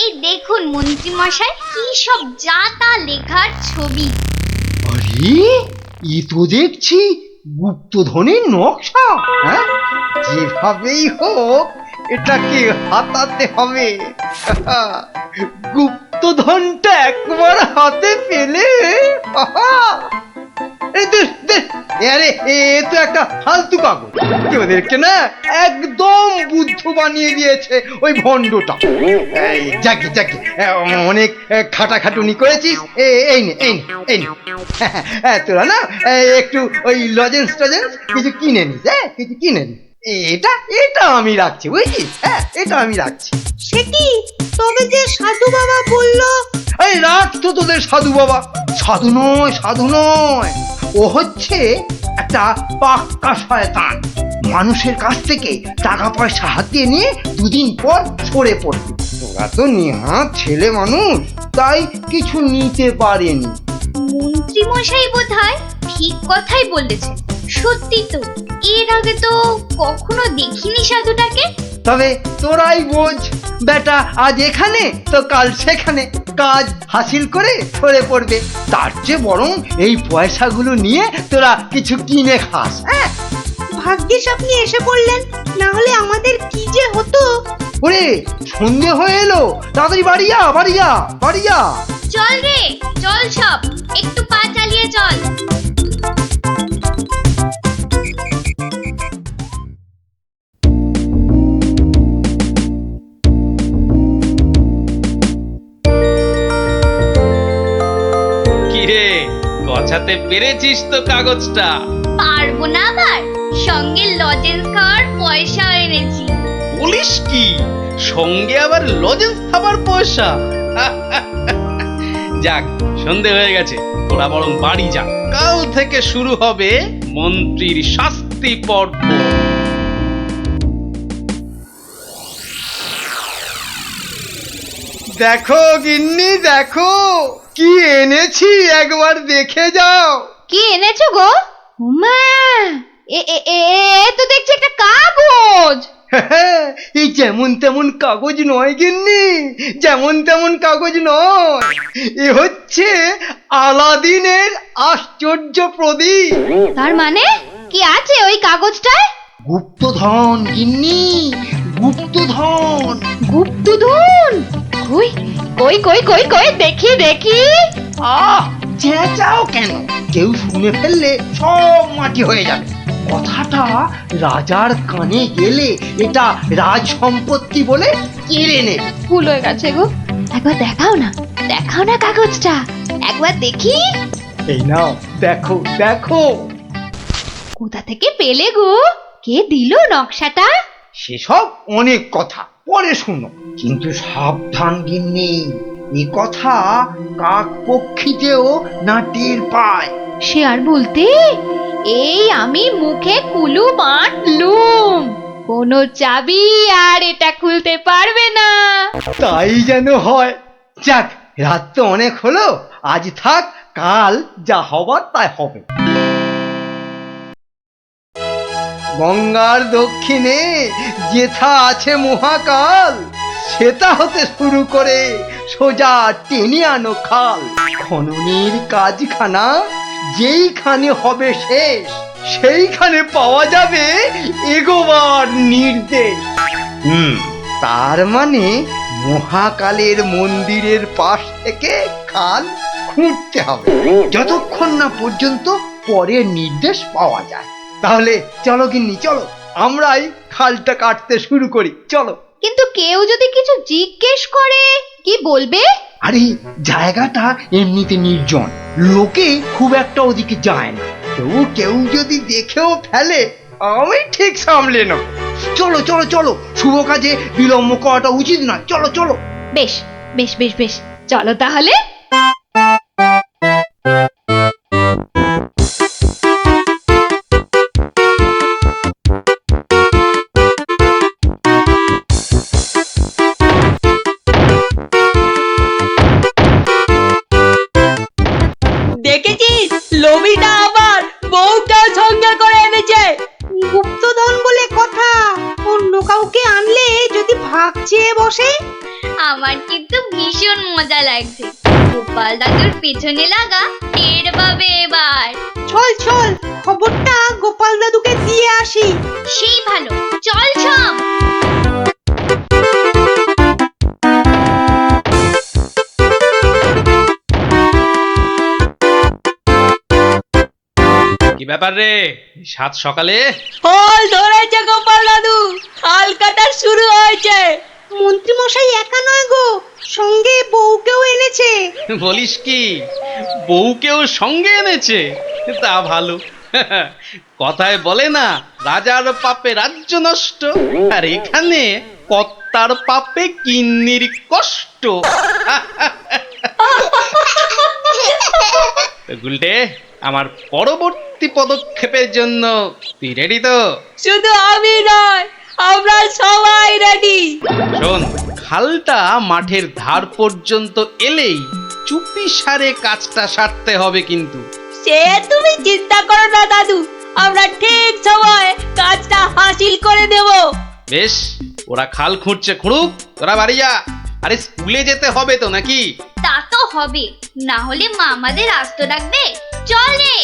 এই দেখুন মন্ত্রী মশাই, কি সব যা তা লেখার ছবি। আরে এ তো দেখছি গুপ্তধনের নকশা। হ্যাঁ যেভাবেই হোক এটাকে হাতাতে হবে। গুপ্তধনটা একবার হাতে পেলে আরে এ তো একটা ফালতু কাগজ। কি ওদেরকে না একদম বুদ্ধ বানিয়ে দিয়েছে ওই ভণ্ডটা। যাকে যাকে অনেক খাটাখাটুনি করেছিস, এই নে এই নে এই নে। তোরা না একটু ওই লজেন্স টজেন্স কিছু কিনে নিস। হ্যাঁ কিছু কিনে নিস। এটা এটা আমি রাখছি বুঝছিস? হ্যাঁ এটা আমি রাখছি। সে কি, তবে যে সাধু বাবা বললো। এই রাখ তো তোদের সাধু বাবা। সাধু নয় সাধু নয়, ও হচ্ছে একটা পাক্কা শয়তান। মানুষের কাছ থেকে টাকা পয়সা হাতিয়ে নিয়ে দুদিন পর সরে পড়বে। তোরা তো নেহাত ছেলে মানুষ, তাই কিছু নিতে পারেনি। মন্ত্রী মশাই বোধহয় ঠিক কথাই বলেছেন। সত্যি তো, এর আগে তো কখনো দেখিনি সাধুটাকে। তবে তোরাই বোঝ বেটা, আজ এখানে তো কাল সেখানে কাজ হাসিল করে সরে পড়বে। তার চেয়ে বরং এই পয়সাগুলো নিয়ে তোরা কিছু কিনে খাস। হ্যাঁ ভাগ্যিস আপনি এসে পড়লেন, না হলে আমাদের কি যে হতো। ওরে সন্ধে হয়ে এলো, তাড়াতাড়ি বাড়ি যা বাড়ি যা বাড়ি যা। চল রে চল, সব একটু পা চালিয়ে চল। কিরে, গছাতে পেরেছিস তো কাগজটা? পারবো না আবার, সঙ্গে লজেন্স খাওয়ার পয়সা এনেছি। বলিস কি, সঙ্গে আবার লজেন্স খাবার পয়সা? যাক, সন্ধে হয়ে গেছে, তোরা বরং বাড়ি যা। কাল থেকে শুরু হবে মন্ত্রীর শাস্তি পর্ব। দেখো গিন্নি দেখো কি এনেছি, একবার দেখে যাও। কি এনেছো গো? মা, এ তো দেখছি একটা কাগজ। এই যেমন তেমন কাগজ নয় গিন্নি, যেমন তেমন কাগজ নয়। এ হচ্ছে আলাদিনের আশ্চর্য প্রদীপ। তার মানে কি আছে ওই কাগজটায়? গুপ্তধন গিন্নি, গুপ্তধন। গুপ্তধন? কই কই কই কই কই দেখি দেখি। চেঁচাও কেন? কেউ শুনে ফেললে সব মাটি হয়ে যাবে। কথাটা রাজার কানে গেলে এটা রাজ সম্পত্তি বলে কেড়ে নেবে। ভুল হয়ে গেছে গো, একবার দেখাও না, দেখাও না কাগজটা, একবার দেখি। এই নাও দেখো দেখো। কোথা থেকে পেলে গো? কে দিল নকশাটা? সেসব অনেক কথা পরে শুনো, কিন্তু সাবধান গিন্নি, এ কথা কাক পক্ষীতেও না টের পায়। সে আর বলতে, এই আমি মুখে কুলু বাঁধলুম, কোনো চাবি আর এটা খুলতে পারবে না। তাই যেন হয়। যাক, রাত তো অনেক হলো, আজ থাক, কাল যা হবার তাই হবে। গঙ্গার দক্ষিণে যেথা আছে মহাকাল, সেটা হতে শুরু করে সোজা টেনে আনো খাল। খননের কাজখানা যেইখানে হবে শেষ, সেইখানে পাওয়া যাবে এগোবার নির্দেশ। তার মানে মহাকালের মন্দিরের পাশ থেকে খাল খুঁড়তে হবে, যতক্ষণ না পর্যন্ত পরের নির্দেশ পাওয়া যায়। তাহলে চলো গিন্নি চলো, আমরাই খালটা কাটতে শুরু করি, চলো। কিন্তু কেউ যদি কিছু জিজ্ঞেস করে কি বলবে? আরে জায়গাটা এমনিতে নির্জন, লোকে খুব একটা ওদিকে যায় না। তবু কেউ যদি দেখেও ফেলে, আমি ঠিক সামলে নেব। চলো চলো চলো, শুভ কাজে বিলম্ব করাটা উচিত না। চলো চলো। বেশ বেশ বেশ বেশ, চলো তাহলে। লবিটা আবার বউটাও সঙ্গে করে এনেছে। গুপ্তধন বলে কথা, অন্য কাউকে আনলে যদি ভাগ চেয়ে বসে। আমার কিন্তু ভীষণ মজা লাগছে। গোপাল দাদুর পেছনে লাগা টের পাবে এবার। চল চল, খবরটা গোপাল দাদুকে দিয়ে আসি। সেই ভালো, চল সব। কি ব্যাপার রে, সাত সকালে? ফল ধরেছে গোপাল দাদু, খাল কাটা শুরু হয়েছে। মন্ত্রী মশাই একা নয় গো, সঙ্গে বউকেও এনেছে। বলিস কি, বউকেও সঙ্গে এনেছে? তা ভালো। কথায় বলে না, রাজার পাপে রাজ্য নষ্ট, আর এখানে কর্তার পাপে কিন্নির কষ্ট। গুলটে, আমার পরবর্তী পদক্ষেপের জন্য তুই রেডি তো? শুধু আমি নয়, আমরা সবাই রেডি। শোন, খালটা মাঠের ধার পর্যন্ত এলেই চুপি সারে কাজটা সারতে হবে কিন্তু। সে তুমি চিন্তা করো না দাদু, আমরা ঠিক সময়ে কাজটা হাসিল করে দেব। বেশ, ওরা খাল খুঁড়ছে খুঁড়ুক, তোরা বাড়ি যা। আরে স্কুলে যেতে হবে তো নাকি? তা তো হবে, না হলে মা আমাদের আস্ত ডাকবে। চল রে।